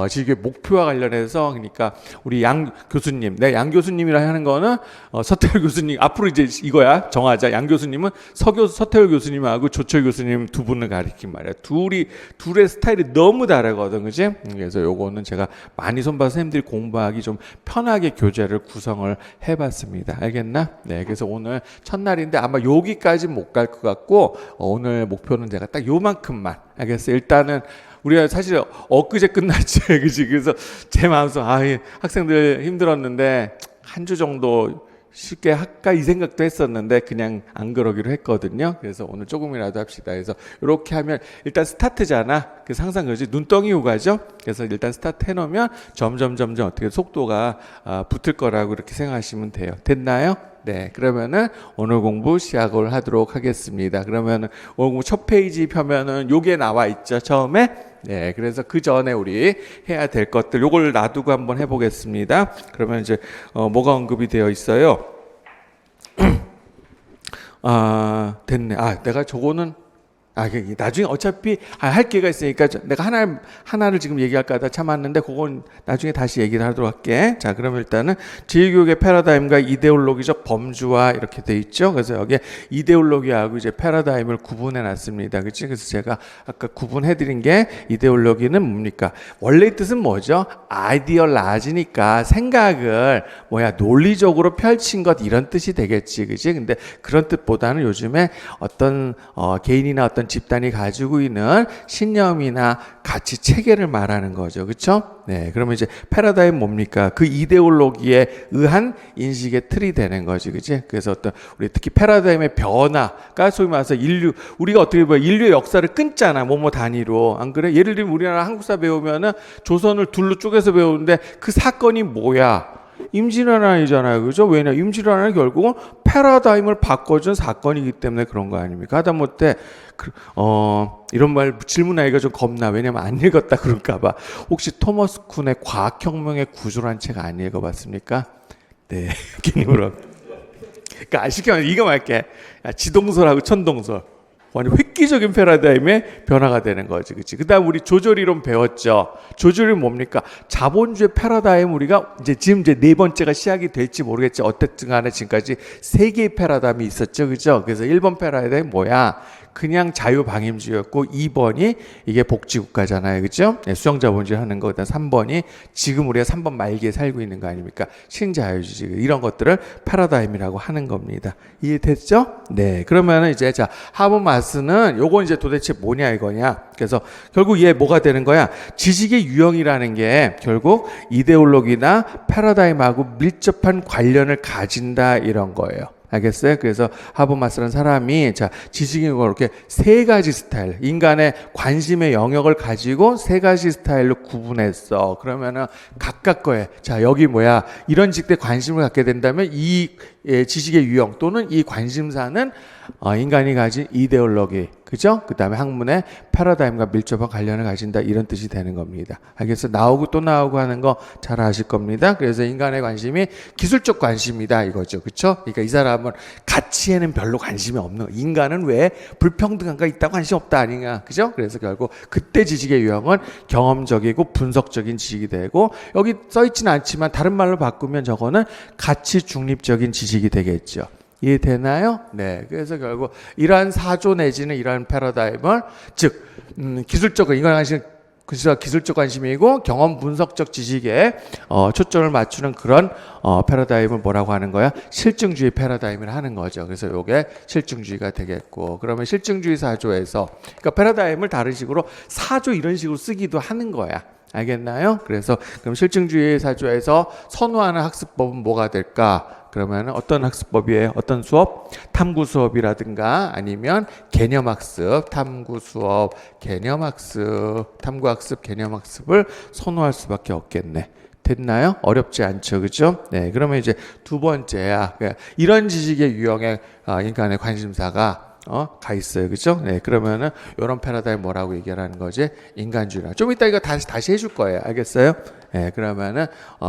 지휘교의 목표와 관련해서 그러니까 우리 양 교수님, 양 교수님이라 하는 거는 서태울 교수님 앞으로 이제 이거야 정하자. 양 교수님은 서태울 교수님하고 조철 교수님 두 분을 가리킨 말이야. 둘의 스타일이 너무 다르거든, 그지? 그래서 요거는 제가 많이 손봐서 선생님들이 공부하기 좀 편하게 교재를 구성을 해봤습니다. 알겠나? 네, 그래서 오늘 첫날인데 아마 여기까지 못 갈 것 같고 오늘 목표는 제가 딱 요만큼만. 알겠어요? 일단은 우리가 사실 엊그제 끝났지, 그지? 그래서 제 마음속 학생들 힘들었는데 한 주 정도 쉽게 할까 이 생각도 했었는데 그냥 안 그러기로 했거든요. 그래서 오늘 조금이라도 합시다. 그래서 이렇게 하면 일단 스타트잖아. 그래서 항상 그러지 눈덩이 요가죠. 그래서 일단 스타트 해놓으면 점점 어떻게 속도가 붙을 거라고 이렇게 생각하시면 돼요. 됐나요? 네, 그러면은 오늘 공부 시작을 하도록 하겠습니다. 그러면은 오늘 공부 첫 페이지 펴면은 요게 나와 있죠, 처음에. 네, 그래서 그 전에 우리 해야 될 것들 요걸 놔두고 한번 해보겠습니다. 그러면 이제 뭐가 언급이 되어 있어요? 됐네. 내가 저거는 나중에 어차피 할 기회가 있으니까 내가 하나를 지금 얘기할까 하다 참았는데 그건 나중에 다시 얘기를 하도록 할게. 자, 그럼 일단은 지휘교육의 패러다임과 이데올로기적 범주화 이렇게 돼 있죠. 그래서 여기에 이데올로기하고 이제 패러다임을 구분해 놨습니다. 그치? 그래서 제가 아까 구분해 드린 게 이데올로기는 뭡니까? 원래의 뜻은 뭐죠? 아이디얼라지니까 생각을 논리적으로 펼친 것 이런 뜻이 되겠지. 그치? 근데 그런 뜻보다는 요즘에 어떤 개인이나 어떤 집단이 가지고 있는 신념이나 가치 체계를 말하는 거죠. 그렇죠? 네, 그러면 이제 패러다임 뭡니까? 그 이데올로기에 의한 인식의 틀이 되는 거지. 그치? 그래서 어떤 우리 특히 패러다임의 변화가 소위 말해서 우리가 어떻게 보면 인류의 역사를 끊잖아. 뭐뭐 단위로. 안 그래? 예를 들면 우리나라 한국사 배우면은 조선을 둘로 쪼개서 배우는데 그 사건이 뭐야? 임진왜란이잖아요. 그죠? 왜냐? 임진왜란은 결국은 패러다임을 바꿔준 사건이기 때문에 그런 거 아닙니까? 하다못해 이런 말 질문하기가 좀 겁나. 왜냐면 안 읽었다 그럴까봐. 혹시 토머스 쿤의 과학혁명의 구조란 책 안 읽어봤습니까? 네, 개념으로. 그러니까 쉽게 말해 이거 말게. 지동설하고 천동설. 완전 획기적인 패러다임의 변화가 되는 거지, 그렇지? 그다음 우리 조절이론 배웠죠. 조절이 뭡니까? 자본주의 패러다임 우리가 지금 네 번째가 시작이 될지 모르겠지. 어쨌든간에 지금까지 세 개의 패러다임이 있었죠, 그죠? 그래서 1번 패러다임 뭐야? 그냥 자유방임주의였고 2번이 이게 복지국가잖아요. 그죠? 네, 수정자본주의 하는 거. 그다음 3번이 지금 우리가 3번 말기에 살고 있는 거 아닙니까? 신자유주의. 이런 것들을 패러다임이라고 하는 겁니다. 이해됐죠? 네. 그러면은 이제 자, 하버마스는 요건 이제 도대체 뭐냐 이거냐. 그래서 결국 얘 뭐가 되는 거야? 지식의 유형이라는 게 결국 이데올로기나 패러다임하고 밀접한 관련을 가진다 이런 거예요. 알겠어요? 그래서 하버마스라는 사람이 지식인 이렇게 세 가지 스타일, 인간의 관심의 영역을 가지고 세 가지 스타일로 구분했어. 그러면은 각각 거에 여기 이런 직대 관심을 갖게 된다면 이 지식의 유형 또는 이 관심사는 인간이 가진 이데올로기, 그죠? 그 다음에 학문의 패러다임과 밀접한 관련을 가진다 이런 뜻이 되는 겁니다. 알겠어요? 나오고 또 나오고 하는 거 잘 아실 겁니다. 그래서 인간의 관심이 기술적 관심이다 이거죠, 그렇죠? 그러니까 이 사람은 가치에는 별로 관심이 없는, 인간은 왜 불평등한가 있다고 관심 없다 아니냐, 그죠? 그래서 결국 그때 지식의 유형은 경험적이고 분석적인 지식이 되고, 여기 써있지는 않지만 다른 말로 바꾸면 저거는 가치 중립적인 지식이 되겠죠. 이해되나요? 네. 그래서 결국 이러한 사조 내지는 이러한 패러다임을, 즉 기술적으로 인간의 관심 그래서 기술적 관심이고 경험 분석적 지식에 초점을 맞추는 그런 패러다임을 뭐라고 하는 거야? 실증주의 패러다임을 하는 거죠. 그래서 요게 실증주의가 되겠고, 그러면 실증주의 사조에서 그러니까 패러다임을 다른 식으로 사조 이런 식으로 쓰기도 하는 거야. 알겠나요? 그래서 그럼 실증주의 사조에서 선호하는 학습법은 뭐가 될까? 그러면 어떤 학습법이에요? 어떤 수업? 탐구 수업이라든가 아니면 개념학습, 탐구 수업, 개념학습, 탐구학습, 개념학습을 선호할 수밖에 없겠네. 됐나요? 어렵지 않죠, 그죠? 네, 그러면 이제 두 번째야. 이런 지식의 유형에 인간의 관심사가 가 있어요, 그죠? 네, 그러면은 이런 패러다임 뭐라고 얘기하는 거지? 인간주의라. 좀 이따 이거 다시 해줄 거예요, 알겠어요? 네, 그러면은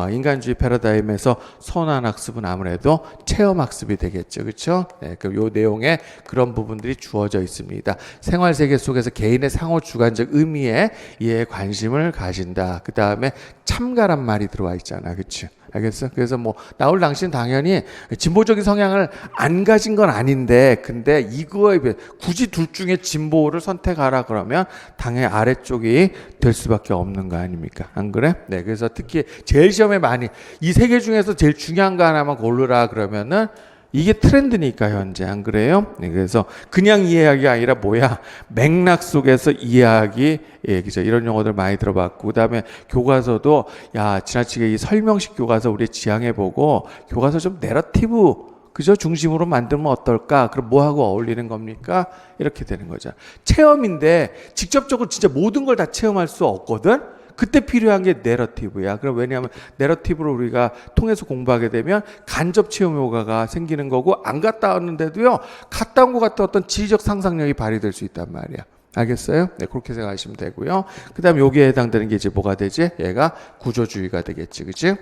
인간주의 패러다임에서 선호하는 학습은 아무래도 체험 학습이 되겠죠, 그렇죠? 네, 그럼 요 내용에 그런 부분들이 주어져 있습니다. 생활 세계 속에서 개인의 상호 주관적 의미에 이에 관심을 가진다. 그 다음에 참가란 말이 들어와 있잖아, 그렇죠? 알겠어? 그래서 뭐 나올 당시는 당연히 진보적인 성향을 안 가진 건 아닌데, 근데 이거에 비해 굳이 둘 중에 진보를 선택하라 그러면 당연히 아래쪽이 될 수밖에 없는 거 아닙니까? 안 그래? 네, 그래서 특히 제일 시험에 많이 이 세 개 중에서 제일 중요한 거 하나만 고르라 그러면은 이게 트렌드니까 현재, 안 그래요? 네, 그래서 그냥 이해하기가 아니라 뭐야? 맥락 속에서 이해하기. 예, 그죠. 이런 용어들 많이 들어봤고, 그다음에 교과서도 야, 지나치게 이 설명식 교과서 우리 지향해보고 교과서 좀 내러티브 그죠? 중심으로 만들면 어떨까? 그럼 뭐하고 어울리는 겁니까? 이렇게 되는 거죠. 체험인데 직접적으로 진짜 모든 걸 다 체험할 수 없거든? 그때 필요한 게 내러티브야. 그럼 왜냐하면 내러티브를 우리가 통해서 공부하게 되면 간접 체험 효과가 생기는 거고, 안 갔다 왔는데도요, 갔다 온 것 같은 어떤 지리적 상상력이 발휘될 수 있단 말이야. 알겠어요? 네, 그렇게 생각하시면 되고요. 그 다음에 여기에 해당되는 게 이제 뭐가 되지? 얘가 구조주의가 되겠지, 그치?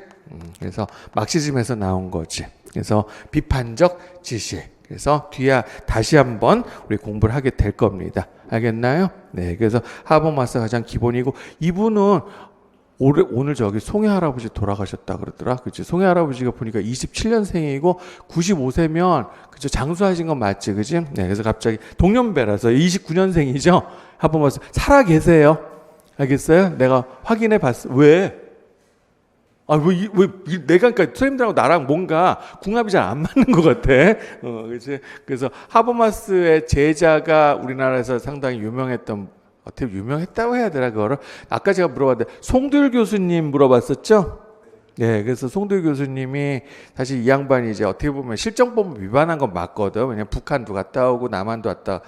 그래서 막시즘에서 나온 거지. 그래서 비판적 지식. 그래서 뒤에 다시 한번 우리 공부를 하게 될 겁니다. 알겠나요? 네, 그래서 하버마스 가장 기본이고, 이분은 오늘 저기 송해 할아버지 돌아가셨다 그러더라. 그치? 송해 할아버지가 보니까 27년생이고 95세면 그죠? 장수하신 건 맞지, 그지? 네, 그래서 갑자기 동년배라서 29년생이죠. 하버마스 살아 계세요. 알겠어요? 내가 확인해 봤어. 왜? 내가, 그러니까, 선생님들하고 나랑 뭔가 궁합이 잘 안 맞는 것 같아. 그치? 그래서 하버마스의 제자가 우리나라에서 상당히 유명했던, 어떻게 유명했다고 해야 되나, 그거를? 아까 제가 물어봤는데, 송도율 교수님 물어봤었죠? 네, 그래서 송도율 교수님이 사실 이 양반이 이제 어떻게 보면 실정법을 위반한 건 맞거든. 왜냐면 북한도 갔다 오고 남한도 왔다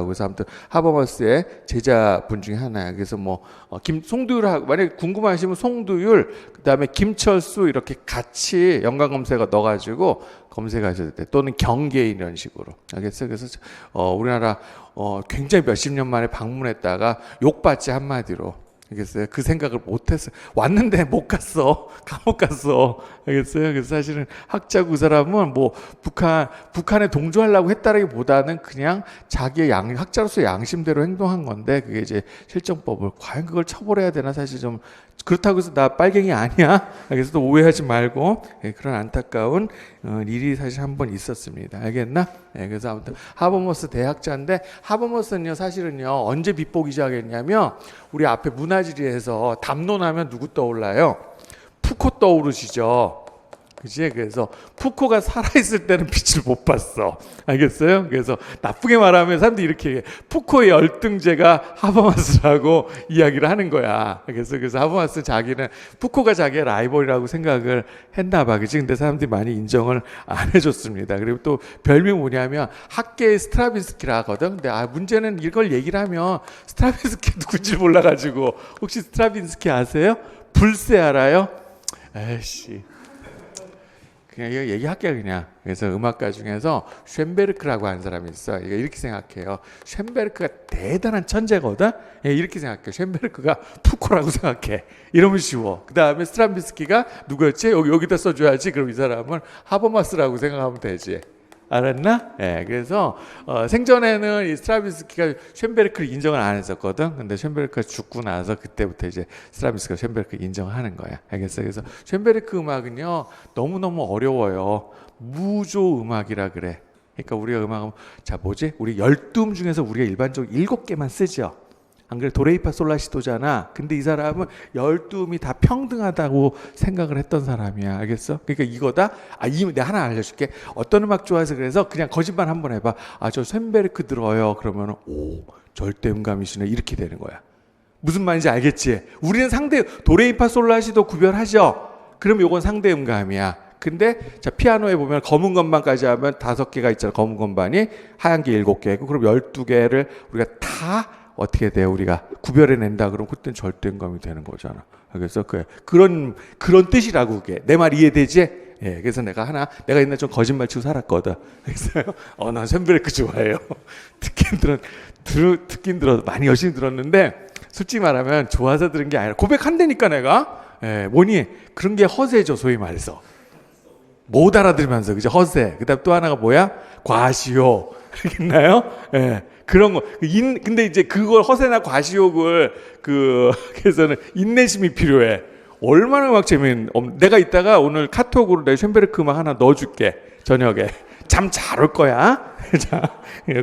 오고. 그래서 아무튼 하버마스의 제자분 중에 하나야. 그래서 뭐 송도율, 만약에 궁금하시면 송도율, 그다음에 김철수 이렇게 같이 연관 검색어 넣어가지고 검색하셔도 돼. 또는 경계인 이런 식으로. 알겠어요? 그래서 우리나라 굉장히 몇십 년 만에 방문했다가 욕받지 한마디로. 알겠어요? 그 생각을 못했어요. 왔는데 못 갔어. 감옥 갔어. 알겠어요? 그래서 사실은 학자고 그 사람은 뭐 북한에 동조하려고 했다라기보다는 그냥 자기의 학자로서 양심대로 행동한 건데, 그게 이제 실정법을 과연 그걸 처벌해야 되나, 사실 좀 그렇다고 해서 나 빨갱이 아니야. 그래서 또 오해하지 말고. 그런 안타까운 일이 사실 한 번 있었습니다. 알겠나? 그래서 아무튼 하버머스 대학자인데, 하버머스는요 사실은요 언제 비폭 기자겠냐면, 우리 앞에 문화지리에서 담론하면 누구 떠올라요? 푸코 떠오르시죠. 그치? 그래서 푸코가 살아있을 때는 빛을 못 봤어. 알겠어요? 그래서 나쁘게 말하면 사람들이 이렇게 얘기해. 푸코의 열등제가 하버마스라고 이야기를 하는 거야. 그래서 하버마스 자기는 푸코가 자기의 라이벌이라고 생각을 했나 봐. 그치? 근데 사람들이 많이 인정을 안 해줬습니다. 그리고 또 별명이 뭐냐면 학계의 스트라빈스키라 하거든. 근데 문제는 이걸 얘기를 하면 스트라빈스키 누군지 몰라가지고, 혹시 스트라빈스키 아세요? 불새 알아요? 에이씨. 그냥 이거 얘기할게요, 그냥. 그래서 음악가 중에서 쇤베르크라고 하는 사람이 있어. 이거 이렇게 생각해요. 쇤베르크가 대단한 천재거든? 이렇게 생각해. 쇤베르크가 푸코라고 생각해. 이러면 쉬워. 그 다음에 스트라빈스키가 누구였지? 여기다 써줘야지. 그럼 이 사람은 하버마스라고 생각하면 되지. 알았나? 예, 그래서 생전에는 이 스트라빈스키가 쇤베르크를 인정을 안 했었거든. 근데 쇤베르크가 죽고 나서 그때부터 이제 스트라빈스키가 쇤베르크 인정하는 거야. 알겠어? 그래서 쇤베르크 음악은요 너무너무 어려워요. 무조 음악이라 그래. 그러니까 우리가 음악은 우리 12음 중에서 우리가 일반적으로 7개만 쓰죠. 안 그래? 도레이파 솔라시도잖아. 근데 이 사람은 12음이 다 평등하다고 생각을 했던 사람이야. 알겠어? 그러니까 이거다. 내가 하나 알려줄게. 어떤 음악 좋아해서 그래서 그냥 거짓말 한번 해봐. 저 쇤베르크 들어요. 그러면 절대 음감이시네. 이렇게 되는 거야. 무슨 말인지 알겠지? 우리는 상대 도레이파 솔라시도 구별하죠. 그럼 요건 상대 음감이야. 근데 자 피아노에 보면 검은 건반까지 하면 5개가 있잖아. 검은 건반이 하얀 게 7개고 그럼 12개를 우리가 다 어떻게 돼요? 우리가 구별해낸다. 그럼 그때는 절대음감이 되는 거잖아. 그래서 그런 뜻이라고 그게. 내 말 이해되지? 예, 그래서 내가 옛날에 좀 거짓말 치고 살았거든. 그래서 난 쇤베르크 좋아해요. 듣긴 들어 많이 열심히 들었는데 솔직히 말하면 좋아서 들은 게 아니라 고백한다니까 내가. 예, 뭐니 그런 게 허세죠. 소위 말해서 못 알아들으면서 그죠? 허세. 그다음 또 하나가 뭐야? 과시욕. 알겠나요? 예. 그런 거. 근데 이제 그걸 허세나 과시욕을 그래서는 인내심이 필요해. 얼마나 음악 내가 이따가 오늘 카톡으로 내 쇤베르크 음악 하나 넣어줄게. 저녁에. 잠 잘 올 거야. 자,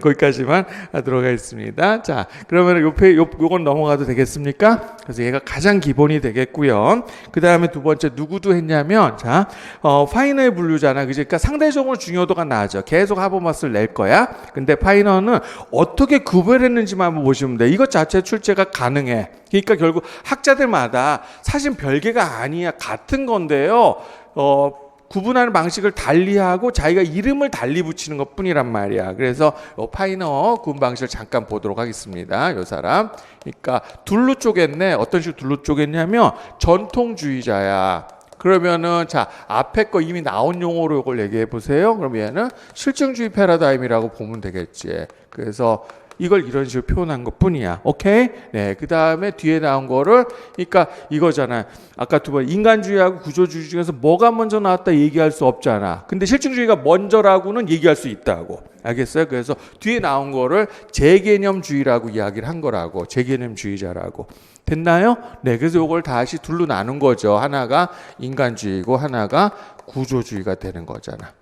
거기까지만 하도록 하겠습니다. 자, 그러면 요건 넘어가도 되겠습니까? 그래서 얘가 가장 기본이 되겠고요. 그 다음에 두 번째 누구도 했냐면, 자, 파이너의 분류잖아. 그러니까 상대적으로 중요도가 나아져. 계속 하버마스를 낼 거야. 근데 파이너는 어떻게 구별했는지만 한번 보시면 돼. 이것 자체 출제가 가능해. 그러니까 결국 학자들마다 사실 별개가 아니야. 같은 건데요. 구분하는 방식을 달리하고 자기가 이름을 달리 붙이는 것 뿐이란 말이야. 그래서 파이너 구분 방식을 잠깐 보도록 하겠습니다. 이 사람. 그러니까 둘로 쪼갰네. 어떤 식으로 둘로 쪼갰냐면 전통주의자야. 그러면은 자 앞에 거 이미 나온 용어로 이걸 얘기해 보세요. 그럼 얘는 실증주의 패러다임이라고 보면 되겠지. 그래서 이걸 이런 식으로 표현한 것 뿐이야. 오케이? 네. 그 다음에 뒤에 나온 거를, 그러니까 이거잖아. 아까 두 번 인간주의하고 구조주의 중에서 뭐가 먼저 나왔다 얘기할 수 없잖아. 근데 실증주의가 먼저라고는 얘기할 수 있다고. 알겠어요? 그래서 뒤에 나온 거를 재개념주의라고 이야기를 한 거라고. 재개념주의자라고. 됐나요? 네. 그래서 이걸 다시 둘로 나눈 거죠. 하나가 인간주의고 하나가 구조주의가 되는 거잖아.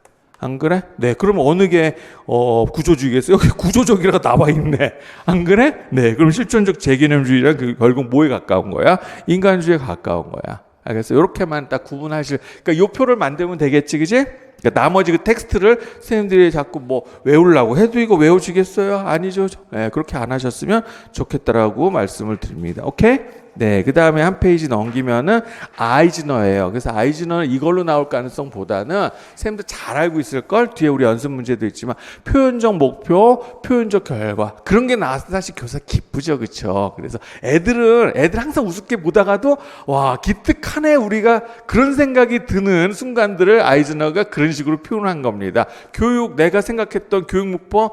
안 그래? 네, 그럼 어느 게 구조주의겠어요? 여기 구조적이라고 나와 있네. 안 그래? 네, 그럼 실존적 재개념주의랑 결국 뭐에 가까운 거야? 인간주의에 가까운 거야. 알겠어요? 이렇게만 딱 구분하실. 그러니까 요 표를 만들면 되겠지, 그지? 그러니까 나머지 그 텍스트를 선생님들이 자꾸 뭐 외우려고 해도 이거 외우시겠어요? 아니죠. 네, 그렇게 안 하셨으면 좋겠다라고 말씀을 드립니다. 오케이? 네, 그 다음에 한 페이지 넘기면은 아이즈너예요. 그래서 아이즈너는 이걸로 나올 가능성보다는 선생님들 잘 알고 있을 걸. 뒤에 우리 연습 문제도 있지만 표현적 목표, 표현적 결과 그런 게 나와서 사실 교사 기쁘죠, 그렇죠? 그래서 애들 항상 우습게 보다가도 와 기특하네 우리가 그런 생각이 드는 순간들을 아이즈너가 그런 식으로 표현한 겁니다. 내가 생각했던 교육 목표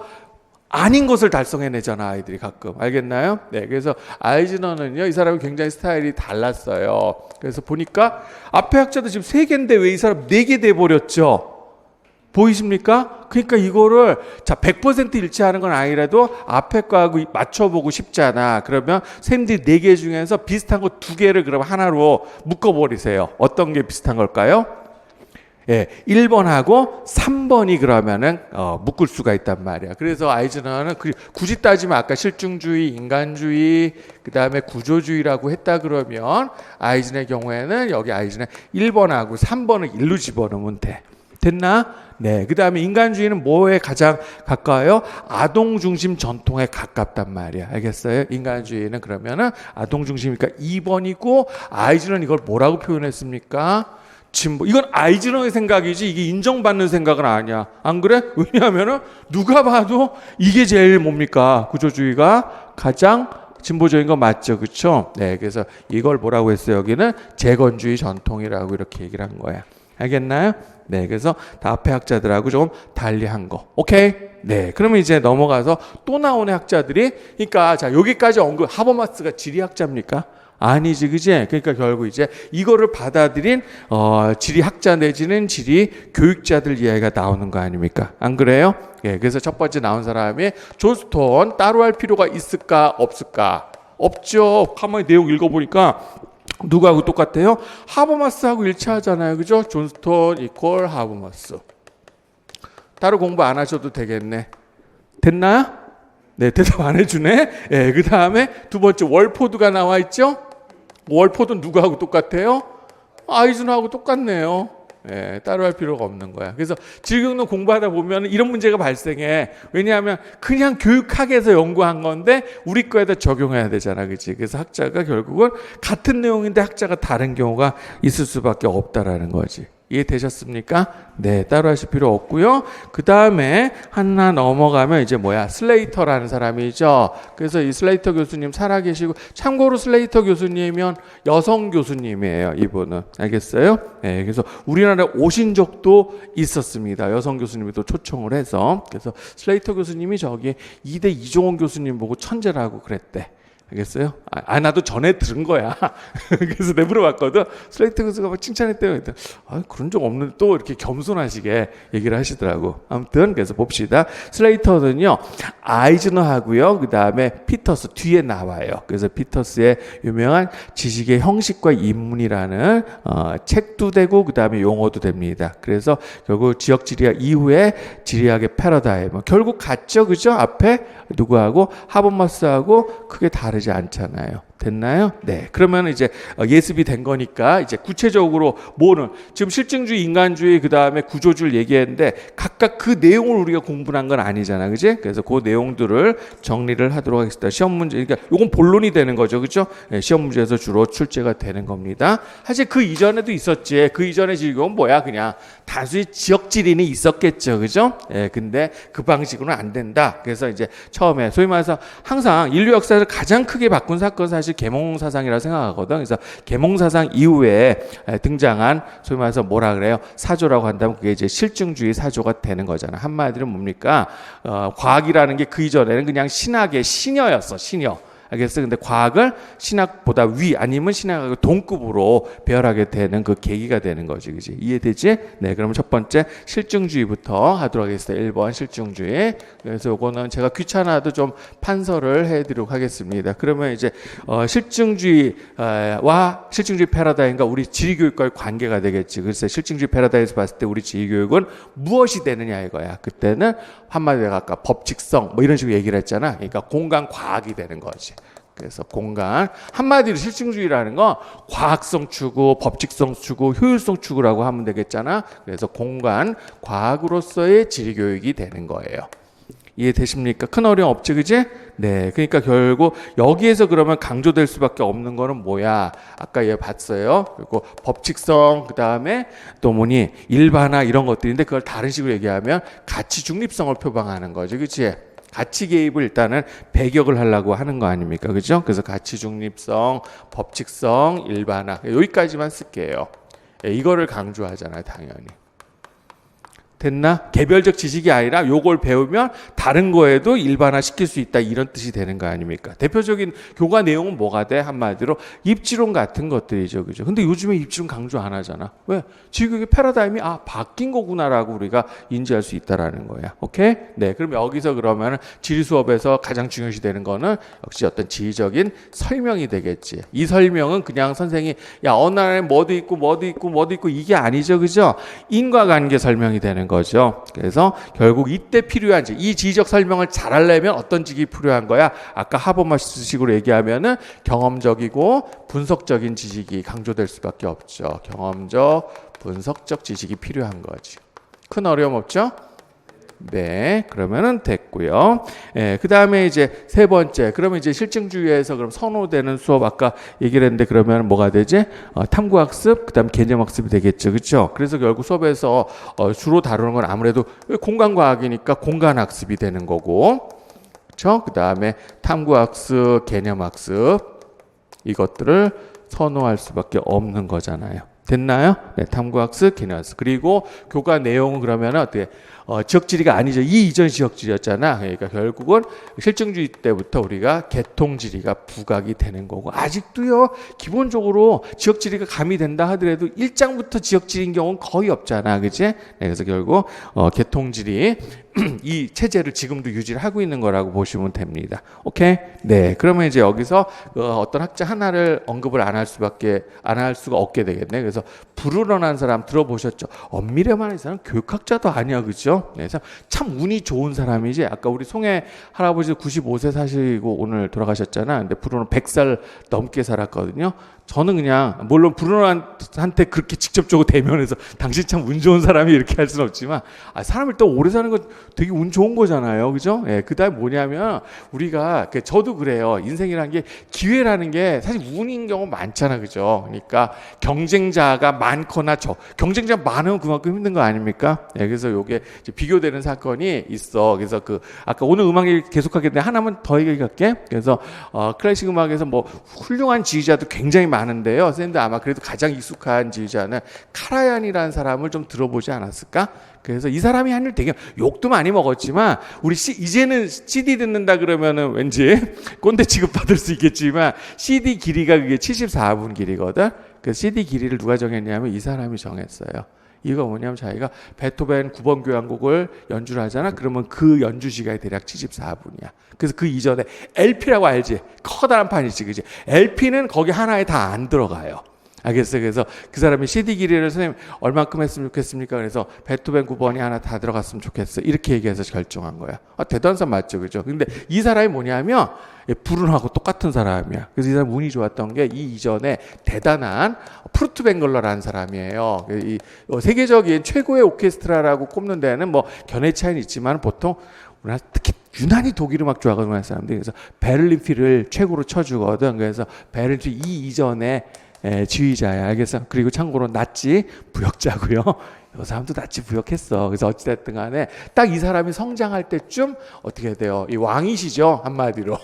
아닌 것을 달성해내잖아 아이들이 가끔. 알겠나요? 네, 그래서 아이즈너는요 이 사람이 굉장히 스타일이 달랐어요. 그래서 보니까 앞에 학자도 지금 3개인데 왜 이 사람 4개 돼버렸죠? 보이십니까? 그러니까 이거를 자 100% 일치하는 건 아니라도 앞에 거하고 맞춰보고 싶잖아. 그러면 선생님들이 4개 중에서 비슷한 거 2개를 그럼 하나로 묶어버리세요. 어떤 게 비슷한 걸까요? 예, 1번하고 3번이 그러면은 묶을 수가 있단 말이야. 그래서 아이즈너는 굳이 따지면 아까 실증주의, 인간주의, 그 다음에 구조주의라고 했다 그러면 아이즈너의 경우에는 여기 아이즈너 1번하고 3번을 일로 집어넣으면 돼. 됐나? 네. 그 다음에 인간주의는 뭐에 가장 가까워요? 아동중심 전통에 가깝단 말이야. 알겠어요? 인간주의는 그러면은 아동중심이니까 2번이고 아이즈너는 이걸 뭐라고 표현했습니까? 이건 아이즈너의 생각이지 이게 인정받는 생각은 아니야. 안 그래? 왜냐하면은 누가 봐도 이게 제일 뭡니까? 구조주의가 가장 진보적인 거 맞죠, 그렇죠? 네, 그래서 이걸 뭐라고 했어요? 여기는 재건주의 전통이라고 이렇게 얘기를 한 거야. 알겠나요? 네, 그래서 다 앞에 학자들하고 좀 달리한 거. 오케이? 네, 그러면 이제 넘어가서 또 나오는 학자들이, 그러니까 자 여기까지 하버마스가 지리학자입니까? 아니지, 그지? 그러니까 결국 이제 이거를 받아들인 지리학자 내지는 지리 교육자들 이야기가 나오는 거 아닙니까? 안 그래요? 예, 그래서 첫 번째 나온 사람이 존 스톤. 따로 할 필요가 있을까 없을까? 없죠. 가만히 내용 읽어보니까 누구하고 똑같아요? 하버마스하고 일치하잖아요, 그죠? 존 스톤 이퀄 하버마스. 따로 공부 안 하셔도 되겠네. 됐나요? 네, 대답 안 해주네. 예, 그 다음에 두 번째 월포드가 나와 있죠. 월포드는 누구하고 똑같아요? 아이즈너하고 똑같네요. 예, 따로 할 필요가 없는 거야. 그래서 질경론 공부하다 보면 이런 문제가 발생해. 왜냐하면 그냥 교육학에서 연구한 건데 우리 거에다 적용해야 되잖아, 그렇지? 그래서 학자가 결국은 같은 내용인데 학자가 다른 경우가 있을 수밖에 없다라는 거지. 이해되셨습니까? 네, 따로 하실 필요 없고요. 그 다음에 하나 넘어가면 이제 슬레이터라는 사람이죠. 그래서 이 슬레이터 교수님 살아계시고, 참고로 슬레이터 교수님이면 여성 교수님이에요, 이분은. 알겠어요? 네, 그래서 우리나라에 오신 적도 있었습니다. 여성 교수님이 또 초청을 해서. 그래서 슬레이터 교수님이 저기 이대 이종원 교수님 보고 천재라고 그랬대. 알겠어요? 나도 전에 들은 거야. 그래서 내가 물어봤거든. 슬레이트 교수가 막 칭찬했대요. 그런 적 없는데 또 이렇게 겸손하시게 얘기를 하시더라고. 아무튼 그래서 봅시다. 슬레이터는요, 아이즈너하고요, 그 다음에 피터스 뒤에 나와요. 그래서 피터스의 유명한 지식의 형식과 인문이라는 책도 되고 그 다음에 용어도 됩니다. 그래서 결국 지역 지리학 이후에 지리학의 패러다임 결국 같죠, 그죠? 앞에 누구하고 하버마스하고 크게 다르지 않잖아요. 됐나요? 네. 그러면 이제 예습이 된 거니까 이제 구체적으로 뭐는 지금 실증주의, 인간주의, 그 다음에 구조주의를 얘기했는데 각각 그 내용을 우리가 공부한 건 아니잖아, 그지? 그래서 그 내용들을 정리를 하도록 하겠습니다. 시험 문제, 그러니까 이건 본론이 되는 거죠, 그죠? 네, 시험 문제에서 주로 출제가 되는 겁니다. 사실 그 이전에도 있었지. 그 이전에 지금 뭐야, 그냥 단순히 지역 지리는 있었겠죠, 그죠? 예, 근데 그 방식으로는 안 된다. 그래서 이제 처음에 소위 말해서 항상 인류 역사를 가장 크게 바꾼 사건 사실 계몽사상이라고 생각하거든. 그래서 계몽사상 이후에 등장한 소위 말해서 뭐라 그래요? 사조라고 한다면 그게 이제 실증주의 사조가 되는 거잖아. 한마디로 뭡니까? 과학이라는 게 그 이전에는 그냥 신학의 신여였어, 신여. 알겠어? 근데 과학을 신학보다 위 아니면 신학하고 동급으로 배열하게 되는 그 계기가 되는 거지, 그지? 이해되지? 네, 그러면 첫 번째 실증주의부터 하도록 하겠습니다. 1번 실증주의. 그래서 요거는 제가 귀찮아도 좀 판서를 해드리도록 하겠습니다. 그러면 이제 실증주의와 실증주의 패러다임과 우리 지리교육과의 관계가 되겠지. 그래서 실증주의 패러다임에서 봤을 때 우리 지리교육은 무엇이 되느냐 이거야. 그때는 한마디로 아까 법칙성 뭐 이런 식으로 얘기를 했잖아. 그러니까 공간 과학이 되는 거지. 그래서 공간 한마디로 실증주의라는 건 과학성 추구, 법칙성 추구, 효율성 추구라고 하면 되겠잖아. 그래서 공간 과학으로서의 지리교육이 되는 거예요. 이해되십니까? 큰 어려움 없지, 그지? 네, 그러니까 결국 여기에서 그러면 강조될 수밖에 없는 거는 뭐야? 아까 얘 봤어요. 그리고 법칙성, 그 다음에 또 뭐니 일반화 이런 것들인데 그걸 다른 식으로 얘기하면 가치 중립성을 표방하는 거죠, 그치? 가치 개입을 일단은 배격을 하려고 하는 거 아닙니까? 그죠? 그래서 가치 중립성, 법칙성, 일반화 여기까지만 쓸게요. 이거를 강조하잖아요, 당연히. 됐나? 개별적 지식이 아니라 요걸 배우면 다른 거에도 일반화 시킬 수 있다 이런 뜻이 되는 거 아닙니까? 대표적인 교과 내용은 뭐가 돼? 한마디로 입지론 같은 것들이죠, 그죠? 근데 요즘에 입지론 강조 안 하잖아. 왜? 지금 패러다임이 바뀐 거구나라고 우리가 인지할 수 있다라는 거야. 오케이? 네, 그럼 여기서 그러면 지리 수업에서 가장 중요시 되는 거는 역시 어떤 지리적인 설명이 되겠지. 이 설명은 그냥 선생이 어느 나라에 뭐도 있고 뭐도 있고 뭐도 있고 이게 아니죠, 그죠? 인과관계 설명이 되는 거죠. 그래서 결국 이때 필요한 이 지적 설명을 잘 하려면 어떤 지식이 필요한 거야? 아까 하버마스식으로 얘기하면은 경험적이고 분석적인 지식이 강조될 수밖에 없죠. 경험적, 분석적 지식이 필요한 거지. 큰 어려움 없죠? 네, 그러면은 됐고요. 예, 그 다음에 이제 세 번째, 그러면 이제 실증주의에서 그럼 선호되는 수업 아까 얘기를 했는데 그러면 뭐가 되지? 탐구학습, 그 다음 개념학습이 되겠죠, 그렇죠? 그래서 결국 수업에서 주로 다루는 건 아무래도 공간과학이니까 공간학습이 되는 거고, 그렇죠? 그 다음에 탐구학습, 개념학습 이것들을 선호할 수밖에 없는 거잖아요. 됐나요? 네, 탐구학습, 개념학습. 그리고 교과 내용은 그러면 어떻게? 지역지리가 아니죠. 이 이전 지역지리였잖아. 그러니까 결국은 실증주의 때부터 우리가 개통지리가 부각이 되는 거고, 아직도요, 기본적으로 지역지리가 가미된다 하더라도 1장부터 지역지리인 경우는 거의 없잖아. 그치? 네, 그래서 결국, 개통지리. 이 체제를 지금도 유지를 하고 있는 거라고 보시면 됩니다. 오케이? 네. 그러면 이제 여기서 어떤 학자 하나를 언급을 안 할 수가 없게 되겠네. 그래서 브루너라는 사람 들어보셨죠? 엄밀히만 이 사람 교육학자도 아니야, 그죠? 네, 참 운이 좋은 사람이지. 아까 우리 송해 할아버지 95세 사시고 오늘 돌아가셨잖아. 근데 브루너 100살 넘게 살았거든요. 저는 그냥 물론 브루너한테 그렇게 직접적으로 대면해서 당신 참 운 좋은 사람이 이렇게 할 수는 없지만 사람을 또 오래 사는 건 되게 운 좋은 거잖아요, 그죠? 예, 그다음 뭐냐면 우리가 저도 그래요. 인생이라는 게 기회라는 게 사실 운인 경우 많잖아, 그죠? 그러니까 경쟁자가 많거나 경쟁자 많으면 그만큼 힘든 거 아닙니까? 예, 그래서 요게 이제 비교되는 사건이 있어. 그래서 아까 오늘 음악 얘기 계속하겠는데 하나만 더 얘기할게. 그래서 클래식 음악에서 뭐 훌륭한 지휘자도 굉장히 많은데요. 선생님도 아마 그래도 가장 익숙한 지휘자는 카라얀이라는 사람을 좀 들어보지 않았을까? 그래서 이 사람이 한 일 되게 욕도 많이 먹었지만 우리 이제는 CD 듣는다 그러면은 왠지 꼰대 취급 받을 수 있겠지만 CD 길이가 그게 74분 길이거든. 그 CD 길이를 누가 정했냐면 이 사람이 정했어요. 이거 뭐냐면 자기가 베토벤 9번 교향곡을 연주를 하잖아. 그러면 그 연주 시간이 대략 74분이야. 그래서 그 이전에 LP라고 알지? 커다란 판이지, 그지? LP는 거기 하나에 다 안 들어가요. 알겠어요? 그래서 그 사람이 CD 길이를 선생님 얼만큼 했으면 좋겠습니까? 그래서 베토벤 9번이 하나 다 들어갔으면 좋겠어. 이렇게 얘기해서 결정한 거야. 대단한 사람 맞죠? 그죠? 근데 이 사람이 뭐냐면 브루노하고 똑같은 사람이야. 그래서 이 사람 운이 좋았던 게 이 이전에 대단한 프루트뱅글러라는 사람이에요. 이 세계적인 최고의 오케스트라라고 꼽는 데는 뭐 견해 차이는 있지만 보통 우리나라 특히 유난히 독일 음악 좋아하는 사람들이 그래서 베를린 필을 최고로 쳐주거든. 그래서 베를린 필 이 이전에 지휘자야. 알겠어? 그리고 참고로 나치 부역자고요. 이 사람도 나치 부역했어. 그래서 어찌됐든 간에 딱 이 사람이 성장할 때쯤 어떻게 돼요? 이 왕이시죠? 한마디로.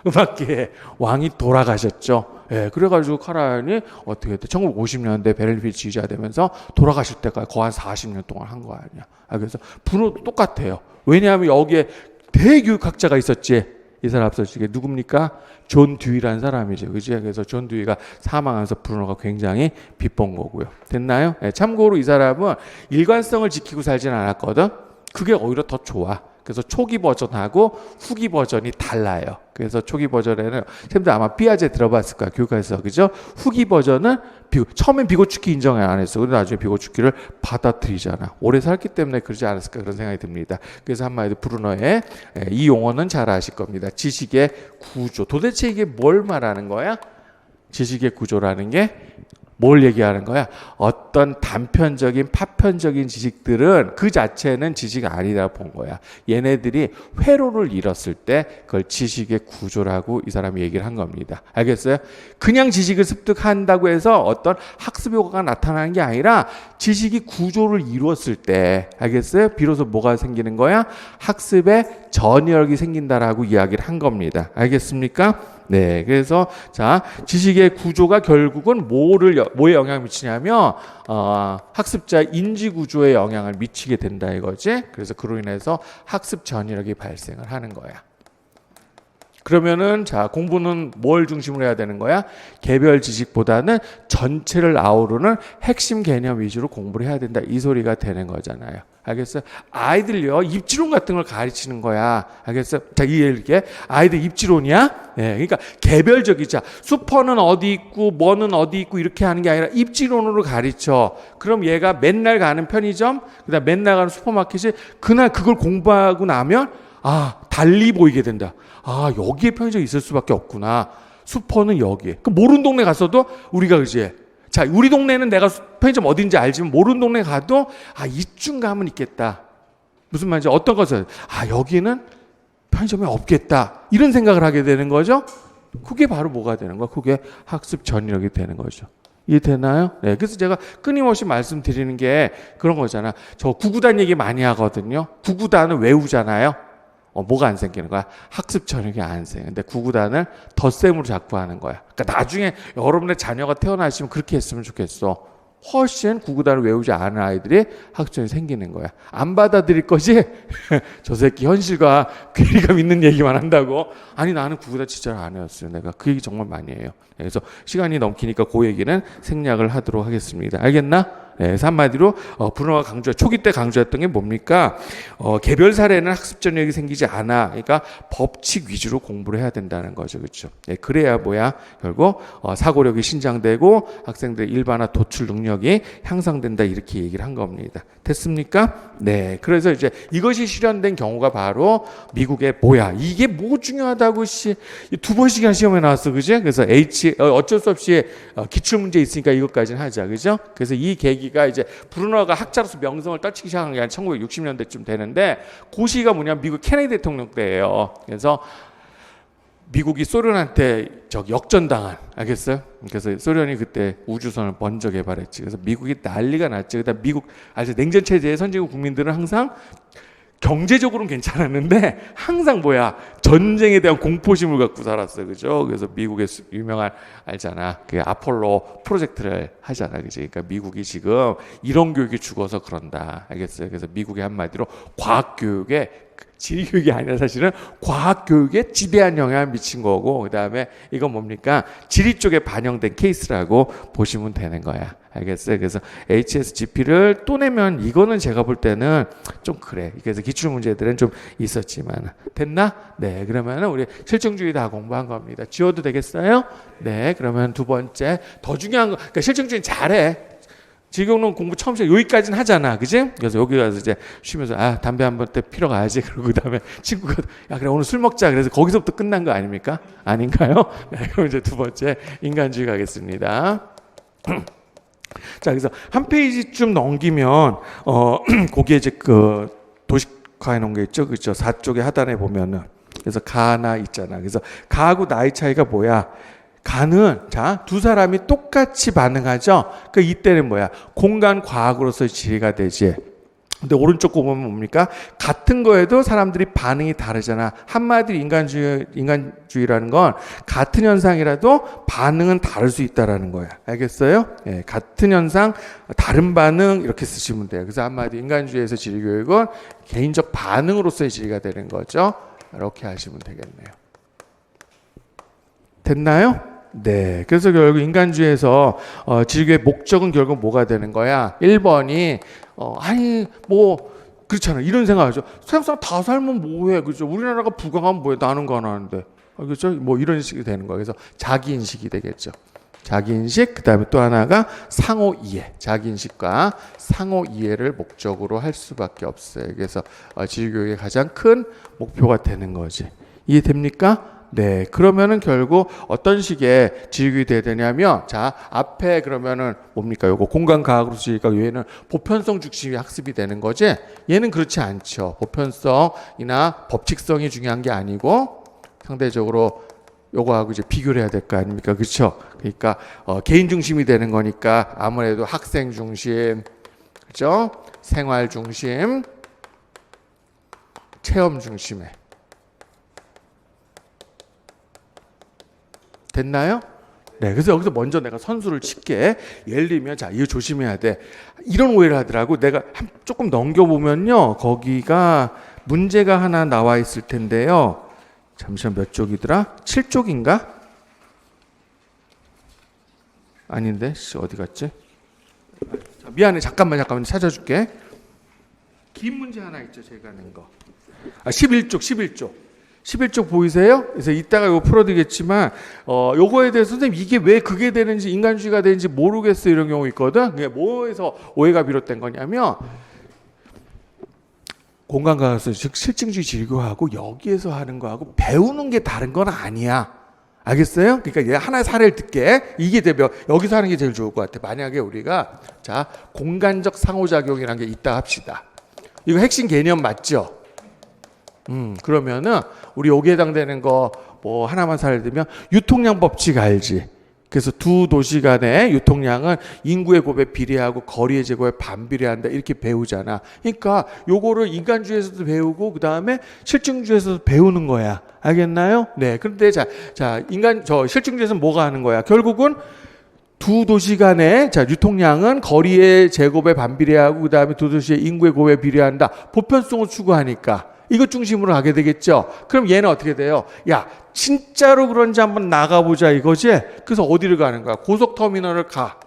음악계의 왕이 돌아가셨죠. 예, 그래가지고 카라얀이 어떻게 했대? 1950년대 베를린 필 지휘자 되면서 돌아가실 때까지 거의 한 40년 동안 한 거 아니야. 그래서 브루노도 똑같아요. 왜냐하면 여기에 대교육학자가 있었지. 이 사람 앞서지게 누굽니까? 존 듀이라는 사람이죠. 그지? 그래서 존 듀이가 사망하면서 브루노가 굉장히 비본 거고요. 됐나요? 네, 참고로 이 사람은 일관성을 지키고 살진 않았거든. 그게 오히려 더 좋아. 그래서 초기 버전하고 후기 버전이 달라요. 그래서 초기 버전에는 선생님들 아마 피아제 들어봤을 거야. 교육학에서. 그죠? 후기 버전은 처음엔 비고추키 인정을 안 했어. 근데 나중에 비고추키를 받아들이잖아. 오래 살기 때문에 그러지 않았을까 그런 생각이 듭니다. 그래서 한마디로 브루너의 이 용어는 잘 아실 겁니다. 지식의 구조. 도대체 이게 뭘 말하는 거야? 지식의 구조라는 게 뭘 얘기하는 거야? 어떤 단편적인 파편적인 지식들은 그 자체는 지식 아니라고 본 거야. 얘네들이 회로를 잃었을 때 그걸 지식의 구조라고 이 사람이 얘기를 한 겁니다. 알겠어요? 그냥 지식을 습득한다고 해서 어떤 학습 효과가 나타나는 게 아니라 지식이 구조를 이루었을 때, 알겠어요? 비로소 뭐가 생기는 거야? 학습의 전열이 생긴다라고 이야기를 한 겁니다. 알겠습니까? 네, 그래서 자 지식의 구조가 결국은 뭐에 영향을 미치냐면 학습자 인지 구조에 영향을 미치게 된다 이거지. 그래서 그로 인해서 학습 전이력이 발생을 하는 거야. 그러면은 자 공부는 뭘 중심으로 해야 되는 거야? 개별 지식보다는 전체를 아우르는 핵심 개념 위주로 공부를 해야 된다. 이 소리가 되는 거잖아요. 알겠어요? 아이들요 입지론 같은 걸 가르치는 거야. 알겠어요? 자 이게 아이들 입지론이야. 네, 그러니까 개별적이자 수퍼는 어디 있고 뭐는 어디 있고 이렇게 하는 게 아니라 입지론으로 가르쳐. 그럼 얘가 맨날 가는 편의점, 그다음 맨날 가는 슈퍼마켓이 그날 그걸 공부하고 나면 달리 보이게 된다. 여기에 편의점이 있을 수밖에 없구나. 슈퍼는 여기에. 그 모르는 동네 갔어도 우리가 그지. 자, 우리 동네는 내가 편의점 어딘지 알지만 모르는 동네 가도 이쯤 가면 있겠다. 무슨 말인지 어떤 것을 여기는 편의점이 없겠다. 이런 생각을 하게 되는 거죠. 그게 바로 뭐가 되는 거야? 그게 학습 전이력이 되는 거죠. 이해되나요? 네, 그래서 제가 끊임없이 말씀드리는 게 그런 거잖아. 저 구구단 얘기 많이 하거든요. 구구단을 외우잖아요. 뭐가 안 생기는 거야? 학습 전형이 안 생겨. 근데 구구단을 덧셈으로 자꾸 하는 거야. 그러니까 나중에 여러분의 자녀가 태어나시면 그렇게 했으면 좋겠어. 훨씬 구구단을 외우지 않은 아이들이 학습전이 생기는 거야. 안 받아들일 거지? 저 새끼 현실과 괴리감 있는 얘기만 한다고? 아니 나는 구구단 진짜 안 해왔어요. 내가 그 얘기 정말 많이 해요. 그래서 시간이 넘기니까 그 얘기는 생략을 하도록 하겠습니다. 알겠나? 네, 그래서 한마디로 브루너가 초기 때 강조했던 게 뭡니까? 개별 사례는 학습 전력이 생기지 않아. 그러니까 법칙 위주로 공부를 해야 된다는 거죠, 그렇죠? 네, 그래야 뭐야? 결국 사고력이 신장되고 학생들의 일반화 도출 능력이 향상된다 이렇게 얘기를 한 겁니다. 됐습니까? 네, 그래서 이제 이것이 실현된 경우가 바로 미국의 뭐야? 이게 뭐 중요하다고 두 번씩이나 시험에 나왔어, 그지? 그래서 어쩔 수 없이 기출 문제 있으니까 이것까지는 하자, 그죠? 그래서 이 계기가 이제 브루너가 학자로서 명성을 떨치기 시작한 게 한 1960년대쯤 되는데 그 시기가 뭐냐면 미국 케네디 대통령 때예요. 그래서 미국이 소련한테 역전당한, 알겠어요? 그래서 소련이 그때 우주선을 먼저 개발했지. 그래서 미국이 난리가 났지. 그다음 미국 냉전 체제의 선진국 국민들은 항상 경제적으로는 괜찮았는데 항상 뭐야 전쟁에 대한 공포심을 갖고 살았어요, 그죠? 그래서 미국의 유명한 알잖아 그 아폴로 프로젝트를 하잖아, 그지? 그러니까 미국이 지금 이런 교육이 죽어서 그런다, 알겠어요? 그래서 미국의 한마디로 과학 교육에 지리 교육이 아니라 사실은 과학 교육에 지대한 영향을 미친 거고, 그 다음에 이건 뭡니까? 지리 쪽에 반영된 케이스라고 보시면 되는 거야. 알겠어요? 그래서 HSGP를 또 내면 이거는 제가 볼 때는 좀 그래. 그래서 기출 문제들은 좀 있었지만 됐나? 네, 그러면은 우리 실증주의 다 공부한 겁니다. 지워도 되겠어요? 네, 그러면 두 번째 더 중요한 거, 그러니까 실증주의 잘해. 지금은 공부 처음 시작 여기까지는 하잖아, 그지? 그래서 여기 가서 이제 쉬면서 담배 한 번 때 피러 가야지. 그러고 그다음에 친구가 야 그래 오늘 술 먹자. 그래서 거기서부터 끝난 거 아닙니까? 아닌가요? 네, 그럼 이제 두 번째 인간주의 가겠습니다. 자, 그래서 한 페이지쯤 넘기면 거기에 이제 그 도식화해 놓은 게 있죠, 그렇죠? 4쪽의 하단에 보면은 그래서 가나 있잖아. 그래서 가하고 나이 차이가 뭐야? 가는 두 사람이 똑같이 반응하죠. 그 이때는 뭐야? 공간 과학으로서의 지리가 되지. 근데 오른쪽 거 보면 뭡니까? 같은 거에도 사람들이 반응이 다르잖아. 한마디로 인간주의라는 건 같은 현상이라도 반응은 다를 수 있다라는 거야. 알겠어요? 예, 같은 현상, 다른 반응 이렇게 쓰시면 돼요. 그래서 한마디 인간주의에서 지리교육은 개인적 반응으로서의 지리가 되는 거죠. 이렇게 하시면 되겠네요. 됐나요? 네. 그래서 결국 인간주의에서 지리교의 목적은 결국 뭐가 되는 거야? 1번이 그렇잖아. 이런 생각하죠. 세상 사람 다 살면 뭐해? 그렇죠? 우리나라가 부강하면 뭐해? 나는 가난한데. 그렇죠? 뭐 이런 식이 되는 거예요. 그래서 자기 인식이 되겠죠. 자기 인식, 그다음에 또 하나가 상호 이해. 자기 인식과 상호 이해를 목적으로 할 수밖에 없어요. 그래서 지리교육의 가장 큰 목표가 되는 거지. 이해됩니까? 네, 그러면은 결국 어떤 식의 지리교육이 돼야 되냐면, 앞에 그러면은 뭡니까? 요거 공간과학으로 지리가 얘는 보편성 중심이 학습이 되는 거지. 얘는 그렇지 않죠. 보편성이나 법칙성이 중요한 게 아니고 상대적으로 요거하고 이제 비교를 해야 될 거 아닙니까? 그렇죠? 그러니까 개인 중심이 되는 거니까 아무래도 학생 중심, 그렇죠? 생활 중심, 체험 중심에. 됐나요? 네, 그래서 여기서 먼저 내가 선수를 칠게. 예를 들면, 이거 조심해야 돼. 이런 오해를 하더라고. 내가 조금 넘겨보면요. 거기가 문제가 하나 나와 있을 텐데요. 잠시만 몇 쪽이더라? 7쪽인가? 아닌데? 어디 갔지? 미안해. 잠깐만 찾아줄게. 긴 문제 하나 있죠. 제가 낸 거. 11쪽 보이세요? 그래서 이따가 이거 풀어드리겠지만 요거에 대해서 선생님 이게 왜 그게 되는지 인간주의가 되는지 모르겠어 이런 경우 있거든. 그게 뭐에서 오해가 비롯된 거냐면 공간과학에서 즉 실증주의 지리교하고 여기에서 하는 거하고 배우는 게 다른 건 아니야. 알겠어요? 그러니까 하나의 사례를 듣게. 이게 되면 여기서 하는 게 제일 좋을 것 같아. 만약에 우리가 공간적 상호작용이라는 게 있다 합시다. 이거 핵심 개념 맞죠? 그러면은 우리 여기에 해당되는 거 뭐 하나만 사례 들면 유통량 법칙 알지? 그래서 두 도시 간의 유통량은 인구의 곱에 비례하고 거리의 제곱에 반비례한다 이렇게 배우잖아. 그러니까 요거를 인간주의에서도 배우고 그 다음에 실증주의에서도 배우는 거야. 알겠나요? 네. 그런데 실증주의에서는 뭐가 하는 거야? 결국은 두 도시 간의 유통량은 거리의 제곱에 반비례하고 그 다음에 두 도시의 인구의 곱에 비례한다. 보편성을 추구하니까. 이것 중심으로 가게 되겠죠. 그럼 얘는 어떻게 돼요? 야, 진짜로 그런지 한번 나가보자 이거지? 그래서 어디를 가는 거야? 고속터미널을 가.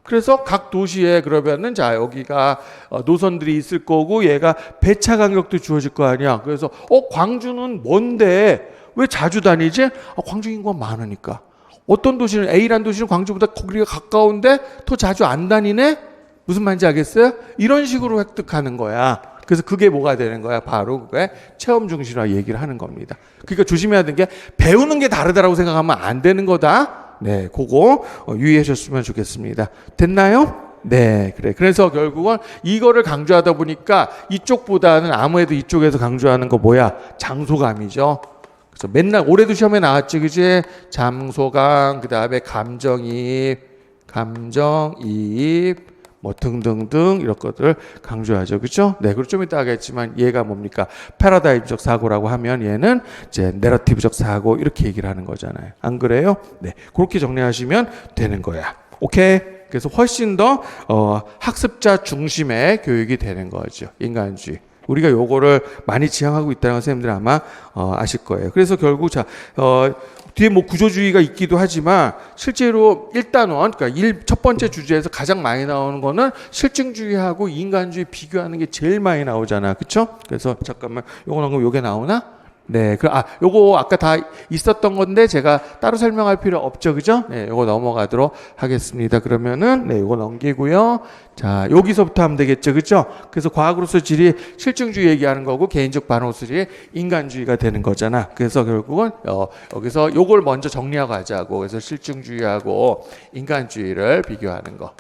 그래서 각 도시에 그러면은 자 여기가 노선들이 있을 거고 얘가 배차 간격도 주어질 거 아니야. 그래서 광주는 뭔데 왜 자주 다니지? 광주 인구가 많으니까. 어떤 도시는 A라는 도시는 광주보다 거리가 가까운데 더 자주 안 다니네? 무슨 말인지 알겠어요? 이런 식으로 획득하는 거야. 그래서 그게 뭐가 되는 거야? 바로 그게 체험 중심화 얘기를 하는 겁니다. 그러니까 조심해야 되는 게 배우는 게 다르다라고 생각하면 안 되는 거다. 네, 그거 유의하셨으면 좋겠습니다. 됐나요? 네, 그래. 그래서 결국은 이거를 강조하다 보니까 이쪽보다는 아무래도 이쪽에서 강조하는 거 뭐야? 장소감이죠. 그래서 맨날 올해도 시험에 나왔지, 그지? 장소감, 그 다음에 감정이입, 뭐 등등등 이런 것들을 강조하죠, 그렇죠? 네, 그리고 좀 이따 하겠지만 얘가 뭡니까? 패러다임적 사고라고 하면 얘는 이제 내러티브적 사고 이렇게 얘기를 하는 거잖아요. 안 그래요? 네, 그렇게 정리하시면 되는 거야. 오케이. 그래서 훨씬 더 학습자 중심의 교육이 되는 거죠. 인간주의. 우리가 요거를 많이 지향하고 있다는 걸 선생님들 아마 아실 거예요. 그래서 결국 뒤에 뭐 구조주의가 있기도 하지만 실제로 1단원, 그러니까 첫 번째 주제에서 가장 많이 나오는 거는 실증주의하고 인간주의 비교하는 게 제일 많이 나오잖아. 그쵸? 그래서 잠깐만, 요게 나오나? 네, 요거 아까 다 있었던 건데 제가 따로 설명할 필요 없죠, 그죠? 네, 요거 넘어가도록 하겠습니다. 그러면은 네, 요거 넘기고요. 자, 여기서부터 하면 되겠죠, 그죠? 그래서 과학으로서 질이 실증주의 얘기하는 거고 개인적 반응으로서 질이 인간주의가 되는 거잖아. 그래서 결국은 여기서 요걸 먼저 정리하고 하자고. 그래서 실증주의하고 인간주의를 비교하는 거.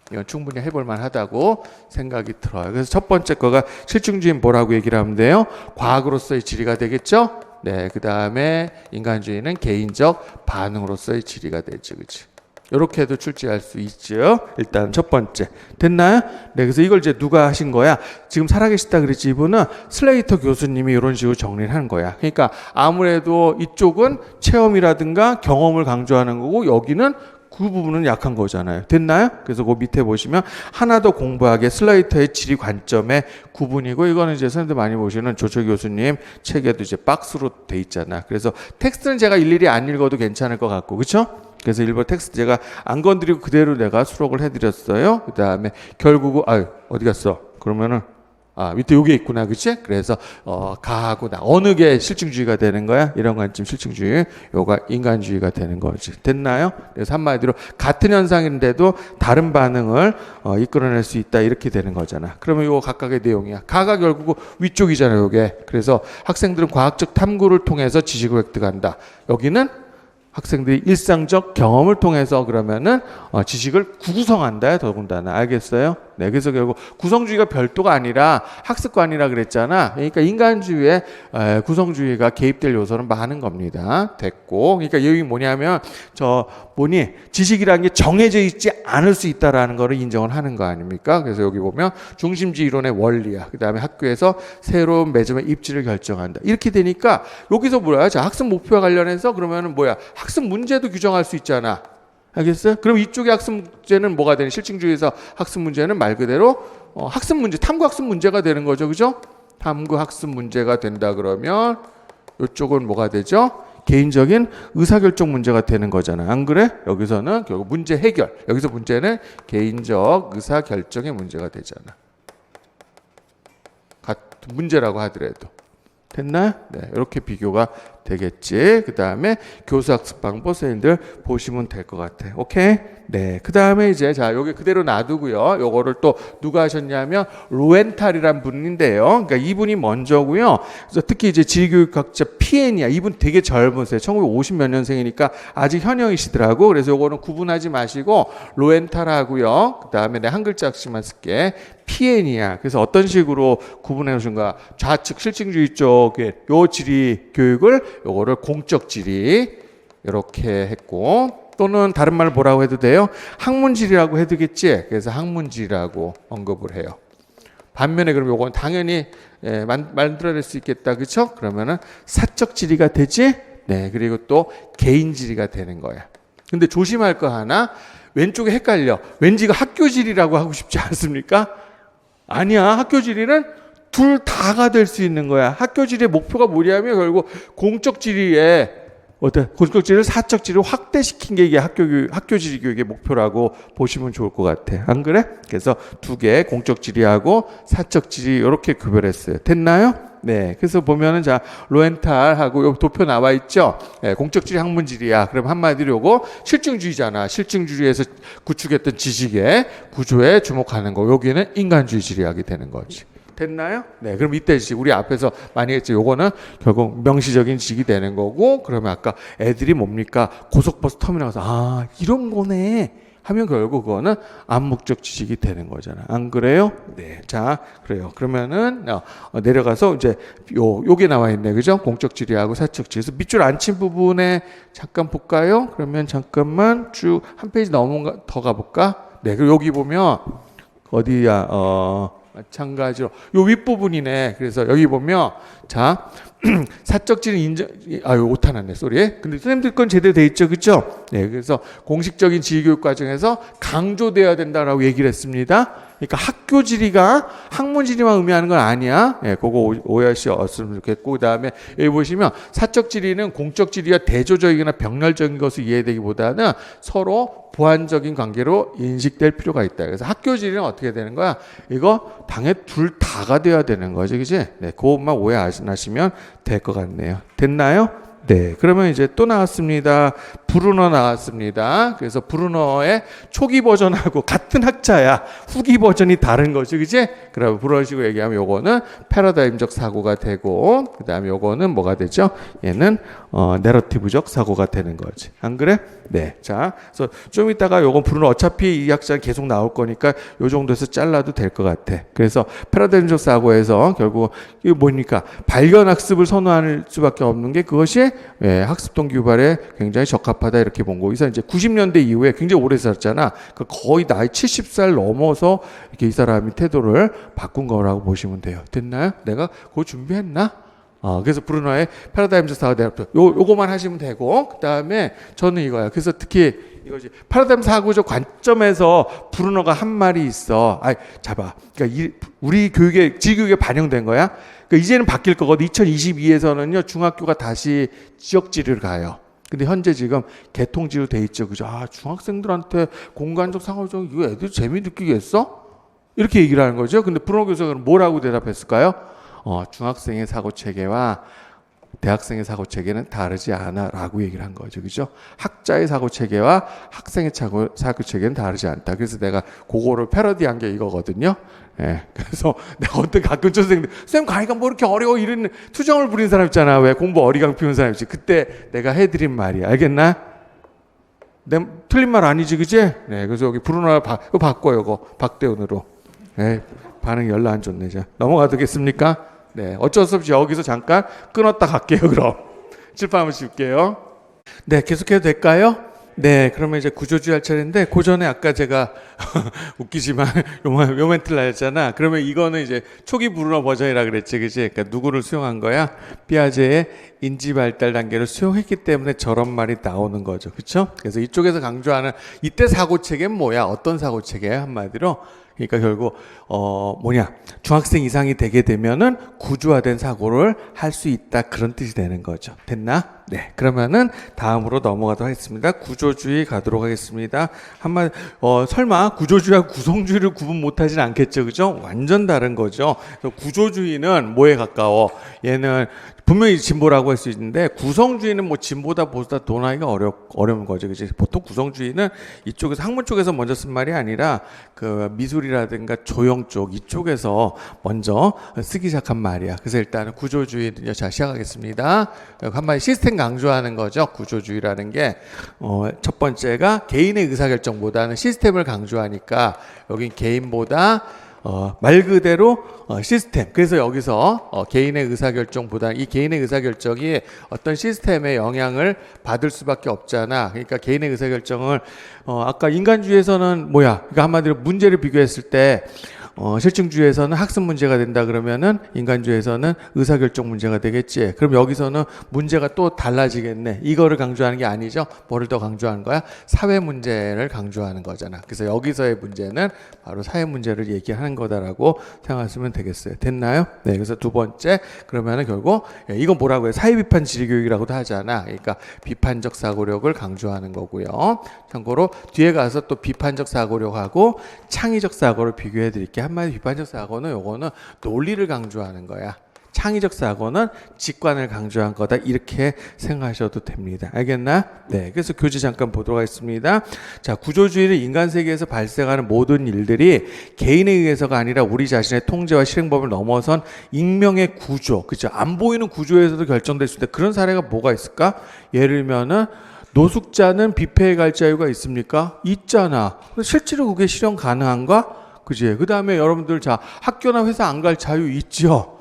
이건 충분히 해볼 만하다고 생각이 들어요. 그래서 첫 번째 거가 실증주의는 뭐라고 얘기를 하면 돼요? 과학으로서의 지리가 되겠죠? 네, 그 다음에 인간주의는 개인적 반응으로서의 지리가 되죠. 그치? 이렇게도 출제할 수 있죠. 일단 첫 번째. 됐나요? 네, 그래서 이걸 이제 누가 하신 거야? 지금 살아계시다 그랬지, 이분은 슬레이터 교수님이 이런 식으로 정리를 하는 거야. 그러니까 아무래도 이쪽은 체험이라든가 경험을 강조하는 거고 여기는 그 부분은 약한 거잖아요. 됐나요? 그래서 그 밑에 보시면 하나 더 공부하게 슬레이터의 지리 관점의 구분이고 이거는 이제 선생님들 많이 보시는 조철 교수님 책에도 이제 박스로 돼 있잖아. 그래서 텍스트는 제가 일일이 안 읽어도 괜찮을 것 같고, 그렇죠? 그래서 일부 텍스트 제가 안 건드리고 그대로 내가 수록을 해드렸어요. 그 다음에 결국은 어디 갔어? 그러면은 밑에 요게 있구나, 그치? 그래서 가하고 나 어느 게 실증주의가 되는 거야? 이런 관점 실증주의, 요가 인간주의가 되는 거지. 됐나요? 그래서 한마디로 같은 현상인데도 다른 반응을 이끌어낼 수 있다 이렇게 되는 거잖아. 그러면 요거 각각의 내용이야. 가가 결국 위쪽이잖아요, 요게. 그래서 학생들은 과학적 탐구를 통해서 지식을 획득한다. 여기는 학생들이 일상적 경험을 통해서 그러면은 지식을 구성한다. 더군다나 알겠어요? 네, 그래서 결국 구성주의가 별도가 아니라 학습관이라 그랬잖아. 그러니까 인간주의에 구성주의가 개입될 요소는 많은 겁니다. 됐고, 그러니까 여기 뭐냐면 지식이라는 게 정해져 있지 않을 수 있다라는 거를 인정을 하는 거 아닙니까? 그래서 여기 보면 중심지 이론의 원리야. 그 다음에 학교에서 새로운 매점의 입지를 결정한다. 이렇게 되니까 여기서 뭐야? 자, 학습 목표와 관련해서 그러면은 뭐야? 학습 문제도 규정할 수 있잖아. 알겠어요? 그럼 이쪽의 학습 문제는 뭐가 되는? 실증주의에서 학습 문제는 말 그대로 학습 문제, 탐구 학습 문제가 되는 거죠, 그죠? 탐구 학습 문제가 된다 그러면 이쪽은 뭐가 되죠? 개인적인 의사결정 문제가 되는 거잖아. 안 그래? 여기서는 결국 문제 해결. 여기서 문제는 개인적 의사결정의 문제가 되잖아. 같은 문제라고 하더라도. 됐나요? 네, 이렇게 비교가 되겠지. 그 다음에 교수학습 방법 선생님들 보시면 될 것 같아요. 오케이? 네, 그 다음에 이제 자 여기 그대로 놔두고요. 요거를 또 누가 하셨냐면 로엔탈이란 분인데요. 그러니까 이분이 먼저고요. 그래서 특히 이제 지리교육학자 PN이야. 이분 되게 젊으세요. 1950 몇 년생이니까 아직 현역이시더라고. 그래서 요거는 구분하지 마시고 로엔탈하고요. 그 다음에 내 한 글자씩만 쓸게. PN이야. 그래서 어떤 식으로 구분해 놓으신가? 좌측 실증주의 쪽에 요 지리 교육을 요거를 공적 지리 이렇게 했고 또는 다른 말 뭐라고 해도 돼요? 학문지리라고 해도 되겠지? 그래서 학문지리라고 언급을 해요. 반면에 그럼 요건 당연히 만들어낼 수 있겠다. 그렇죠? 그러면은 사적 지리가 되지? 네. 그리고 또 개인 지리가 되는 거야. 근데 조심할 거 하나 왼쪽에 헷갈려. 왠지 이거 학교 지리라고 하고 싶지 않습니까? 아니야. 학교 지리는 둘 다가 될 수 있는 거야. 학교 지리의 목표가 뭐냐면 결국 공적 지리에 어떤 공적지리를 사적지리를 확대시킨 게 이게 학교지리 교육의 목표라고 보시면 좋을 것 같아. 안 그래? 그래서 두 개 공적지리하고 사적지리 이렇게 구별했어요. 됐나요? 네. 그래서 보면은 자 로엔탈하고 요 도표 나와 있죠. 네, 공적지리 학문지리야. 그럼 한마디로 요거 실증주의잖아. 실증주의에서 구축했던 지식의 구조에 주목하는 거. 여기는 인간주의 지리학이 되는 거지. 됐나요? 네, 그럼 이때 우리 앞에서 많이 했죠. 요거는 결국 명시적인 지식이 되는 거고, 그러면 아까 애들이 뭡니까? 고속버스 터미널 가서, 아, 이런 거네. 하면 결국 그거는 암묵적 지식이 되는 거잖아. 안 그래요? 네. 자, 그래요. 그러면은, 내려가서 이제 요게 나와 있네. 그죠? 공적 지리하고 사적 지리. 그래서 밑줄 안 친 부분에 잠깐 볼까요? 그러면 잠깐만 쭉 한 페이지 더 가볼까? 네. 그리고 여기 보면, 어디야, 마찬가지로 요 윗부분이네. 그래서 여기 보면 자 사적지는 인정 오타 났네 쏘리. 근데 선생님들 건 제대로 돼 있죠, 그렇죠? 네, 그래서 공식적인 지휘교육 과정에서 강조돼야 된다라고 얘기를 했습니다. 그러니까 학교 지리가 학문 지리만 의미하는 건 아니야. 예, 그거 오해하셨으면 좋겠고, 그다음에 여기 보시면 사적 지리는 공적 지리와 대조적이거나 병렬적인 것을 이해되기보다는 서로 보완적인 관계로 인식될 필요가 있다. 그래서 학교 지리는 어떻게 되는 거야? 이거 당연히 둘 다가 돼야 되는 거지, 그지? 네, 그것만 오해 안 하시면 될 것 같네요. 됐나요? 네, 그러면 이제 또 나왔습니다. 브루너 나왔습니다. 그래서 브루너의 초기 버전하고 같은 학자야. 후기 버전이 다른 거지, 그지? 그럼 그런 식으로 얘기하면 요거는 패러다임적 사고가 되고, 그 다음에 요거는 뭐가 되죠? 얘는 내러티브적 사고가 되는 거지. 안 그래? 네. 자, 그래서 좀 이따가 요건 브루너 어차피 이 학자는 계속 나올 거니까 요 정도에서 잘라도 될 것 같아. 그래서 패러다임적 사고에서 결국 이게 뭐니까 발견 학습을 선호할 수밖에 없는 게 그것이 학습 동기 유발에 굉장히 적합하다 이렇게 본 거. 그래서 이제 90년대 이후에 굉장히 오래 살았잖아. 거의 나이 70살 넘어서 이렇게 이 사람이 태도를 바꾼 거라고 보시면 돼요. 됐나요? 내가 그거 준비했나? 그래서 브루너의 패러다임적 사고 요거만 하시면 되고, 그 다음에 저는 이거야. 그래서 특히 이거지. 패러다임 사고적 관점에서 브루너가 한 말이 있어. 잡아. 그러니까 우리 교육에, 지교육에 반영된 거야. 그러니까 이제는 바뀔 거거든. 2022에서는요, 중학교가 다시 지역지리를 가요. 근데 현재 지금 개통지로 돼 있죠. 그죠? 중학생들한테 공간적 상호적 이거 애들 재미 느끼겠어? 이렇게 얘기를 하는 거죠. 근데 브루너 교수가 뭐라고 대답했을까요? 중학생의 사고 체계와 대학생의 사고 체계는 다르지 않아 라고 얘기를 한 거죠. 그죠? 학자의 사고 체계와 학생의 사고 체계는 다르지 않다. 그래서 내가 그거를 패러디한 게 이거거든요. 예. 그래서 내가 어떤 가끔 선생님들, 쌤 강의가 뭐 이렇게 어려워 이런 투정을 부리는 사람 있잖아. 왜 공부 어리광 피우는 사람 있지. 그때 내가 해드린 말이야. 알겠나? 틀린 말 아니지, 그지? 네. 그래서 여기 브루너 이거 바꿔요, 이거. 박대훈으로. 네. 반응이 열나 안 좋네. 자, 넘어가겠습니까? 네, 어쩔 수 없이 여기서 잠깐 끊었다 갈게요. 그럼 칠판 한번 씹게요. 네, 계속해도 될까요? 네, 그러면 이제 구조주의 할 차례인데, 그 전에 아까 제가 웃기지만 요 멘트를 했잖아. 그러면 이거는 이제 초기 브루너 버전이라 그랬지, 그지? 그러니까 누구를 수용한 거야? 피아제의 인지 발달 단계를 수용했기 때문에 저런 말이 나오는 거죠, 그렇죠? 그래서 이쪽에서 강조하는 이때 사고 체계는 뭐야? 어떤 사고 체계야? 한마디로. 그러니까 결국 중학생 이상이 되게 되면은 구조화된 사고를 할 수 있다, 그런 뜻이 되는 거죠. 됐나? 네. 그러면은 다음으로 넘어가도록 하겠습니다. 구조주의 가도록 하겠습니다. 설마 구조주의하고 구성주의를 구분 못하진 않겠죠, 그죠? 완전 다른 거죠. 구조주의는 뭐에 가까워? 얘는 분명히 진보라고 할 수 있는데, 구성주의는 뭐 진보다 보다 도나이가 어려운 거죠. 그치? 보통 구성주의는 이쪽에서, 학문 쪽에서 먼저 쓴 말이 아니라 그 미술이라든가 조형 쪽 이쪽에서 먼저 쓰기 시작한 말이야. 그래서 일단은 구조주의는요. 자, 시작하겠습니다. 한마디 시스템 강조하는 거죠. 구조주의라는 게, 첫 번째가 개인의 의사결정보다는 시스템을 강조하니까, 여긴 개인보다 말 그대로 시스템. 그래서 여기서 개인의 의사결정보다 이 개인의 의사결정이 어떤 시스템에 영향을 받을 수밖에 없잖아. 그러니까 개인의 의사결정을 아까 인간주의에서는 뭐야? 그러니까 한마디로 문제를 비교했을 때 실증주의에서는 학습 문제가 된다 그러면은 인간주의에서는 의사결정 문제가 되겠지. 그럼 여기서는 문제가 또 달라지겠네. 이거를 강조하는 게 아니죠. 뭐를 더 강조하는 거야? 사회 문제를 강조하는 거잖아. 그래서 여기서의 문제는 바로 사회 문제를 얘기하는 거다라고 생각하시면 되겠어요. 됐나요? 네. 그래서 두 번째 그러면은 결국 이건 뭐라고 해? 사회 비판 지리 교육이라고도 하잖아. 그러니까 비판적 사고력을 강조하는 거고요. 참고로 뒤에 가서 또 비판적 사고력하고 창의적 사고를 비교해 드릴게요. 한마디 비판적 사고는 요거는 논리를 강조하는 거야. 창의적 사고는 직관을 강조한 거다. 이렇게 생각하셔도 됩니다. 알겠나? 네. 그래서 교재 잠깐 보도록 하겠습니다. 자, 구조주의는 인간 세계에서 발생하는 모든 일들이 개인에 의해서가 아니라 우리 자신의 통제와 실행법을 넘어선 익명의 구조, 그죠? 안 보이는 구조에서도 결정될 수 있다. 그런 사례가 뭐가 있을까? 예를 들면은 노숙자는 뷔페에 갈 자유가 있습니까? 있잖아. 실제로 그게 실현 가능한가? 그지? 그 다음에 여러분들 자 학교나 회사 안 갈 자유 있죠?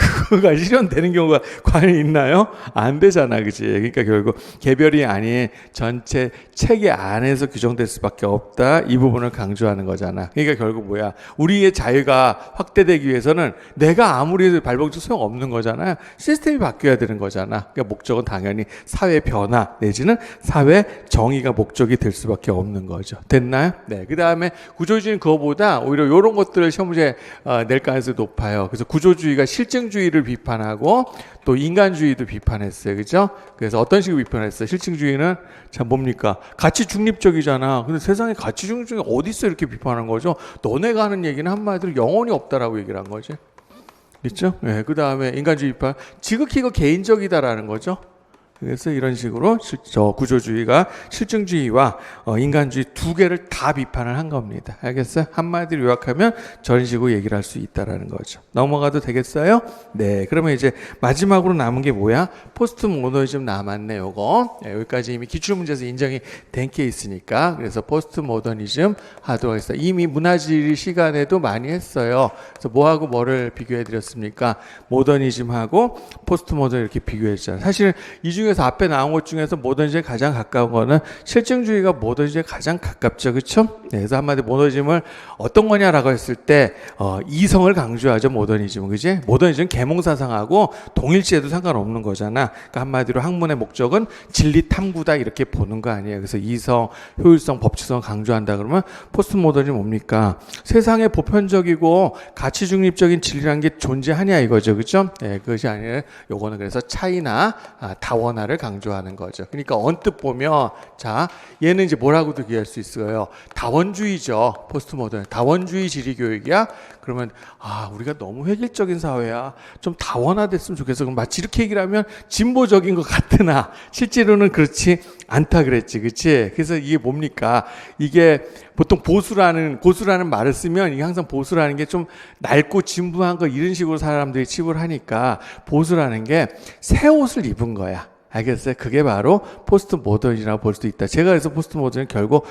그거가 실현되는 경우가 과연 있나요? 안 되잖아, 그지? 그러니까 결국 개별이 아닌 전체 체계 안에서 규정될 수밖에 없다. 이 부분을 강조하는 거잖아. 그러니까 결국 뭐야? 우리의 자유가 확대되기 위해서는 내가 아무리 해도 발버둥 소용 없는 거잖아요. 시스템이 바뀌어야 되는 거잖아. 그러니까 목적은 당연히 사회 변화 내지는 사회 정의가 목적이 될 수밖에 없는 거죠. 됐나요? 네. 그 다음에 구조주의는 그거보다 오히려 이런 것들을 시험 문제 낼 가능성이 높아요. 그래서 구조주의가 실증주의를 비판하고 또 인간주의도 비판했어요. 그죠? 그래서 어떤 식으로 비판했어요? 실증주의는 참 뭡니까? 가치 중립적이잖아. 근데 세상에 가치 중립적이 어디 있어? 이렇게 비판한 거죠. 너네가 하는 얘기는 한마디로 영혼이 없다라고 얘기를 한 거지. 있죠? 네, 그 다음에 인간주의 비판. 지극히 이거 개인적이다라는 거죠. 그래서 이런 식으로 구조주의가 실증주의와 인간주의 두 개를 다 비판을 한 겁니다. 알겠어요? 한마디로 요약하면 저런 식으로 얘기를 할 수 있다라는 거죠. 넘어가도 되겠어요? 네. 그러면 이제 마지막으로 남은 게 뭐야? 포스트 모더니즘 남았네, 요거. 네, 여기까지 이미 기출문제에서 인정이 된 케이스니까. 그래서 포스트 모더니즘 하도록 하겠습니다. 이미 문화지리 시간에도 많이 했어요. 그래서 뭐하고 뭐를 비교해 드렸습니까? 모더니즘하고 포스트 모더니즘 이렇게 비교했잖아요. 사실 이 중에 그래서 앞에 나온 것 중에서 모더니즘에 가장 가까운 거는 실증주의가 모더니즘에 가장 가깝죠. 그렇죠? 네, 그래서 한마디 모더니즘을 어떤 거냐라고 했을 때 이성을 강조하죠. 모더니즘은. 그지? 모더니즘은 계몽사상하고 동일시해도 상관없는 거잖아. 그러니까 한마디로 학문의 목적은 진리 탐구다 이렇게 보는 거 아니에요. 그래서 이성, 효율성, 법칙성을 강조한다 그러면 포스트 모더니즘 뭡니까? 세상에 보편적이고 가치 중립적인 진리라는 게 존재하냐 이거죠. 그렇죠? 네, 그것이 아니라 요거는 그래서 차이나 다원화 를 강조하는 거죠. 그러니까 언뜻 보면 자 얘는 이제 뭐라고도 얘기할 수 있어요. 다원주의죠. 포스트 모던 다원주의 지리 교육이야. 그러면 우리가 너무 획일적인 사회야. 좀 다원화됐으면 좋겠어. 그럼 마치 이렇게 얘기를 하면 진보적인 것 같으나 실제로는 그렇지 않다 그랬지. 그렇지? 그래서 이게 뭡니까? 이게 보통 고수라는 말을 쓰면 이게 항상 보수라는 게 좀 낡고 진부한 거 이런 식으로 사람들이 칩을 하니까 보수라는 게 새 옷을 입은 거야. 알겠어요? 그게 바로 포스트 모던이라고 볼 수도 있다. 제가 그래서 포스트 모던은 결국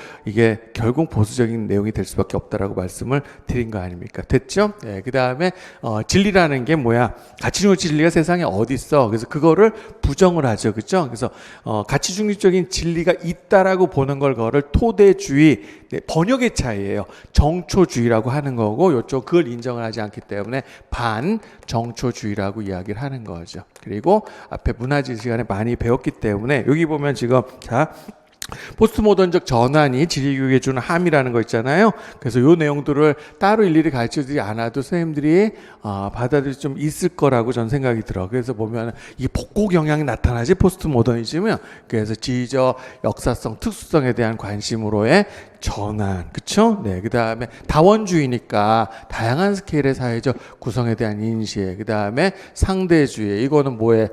보수적인 내용이 될 수밖에 없다라고 말씀을 드린 거 아닙니까? 됐죠? 네, 그 다음에 진리라는 게 뭐야? 가치 중립 진리가 세상에 어디 있어? 그래서 그거를 부정을 하죠, 그렇죠? 그래서 가치 중립적인 진리가 있다라고 보는 걸 그거를 토대주의, 네, 번역의 차이예요. 정초주의라고 하는 거고 이쪽 그걸 인정을 하지 않기 때문에 반정초주의라고 이야기를 하는 거죠. 그리고 앞에 문화지 시간에 많이 배웠기 때문에 여기 보면 지금 자 포스트 모던적 전환이 지리교육에 주는 함이라는 거 있잖아요. 그래서 요 내용들을 따로 일일이 가르쳐주지 않아도 선생님들이 받아들일 좀 있을 거라고 전 생각이 들어. 그래서 보면 이 복고 경향이 나타나지 포스트 모더니즘은. 그래서 지적, 역사성, 특수성에 대한 관심으로의 전환, 그쵸? 네, 그 다음에 다원주의니까 다양한 스케일의 사회적 구성에 대한 인식, 그 다음에 상대주의, 이거는 뭐에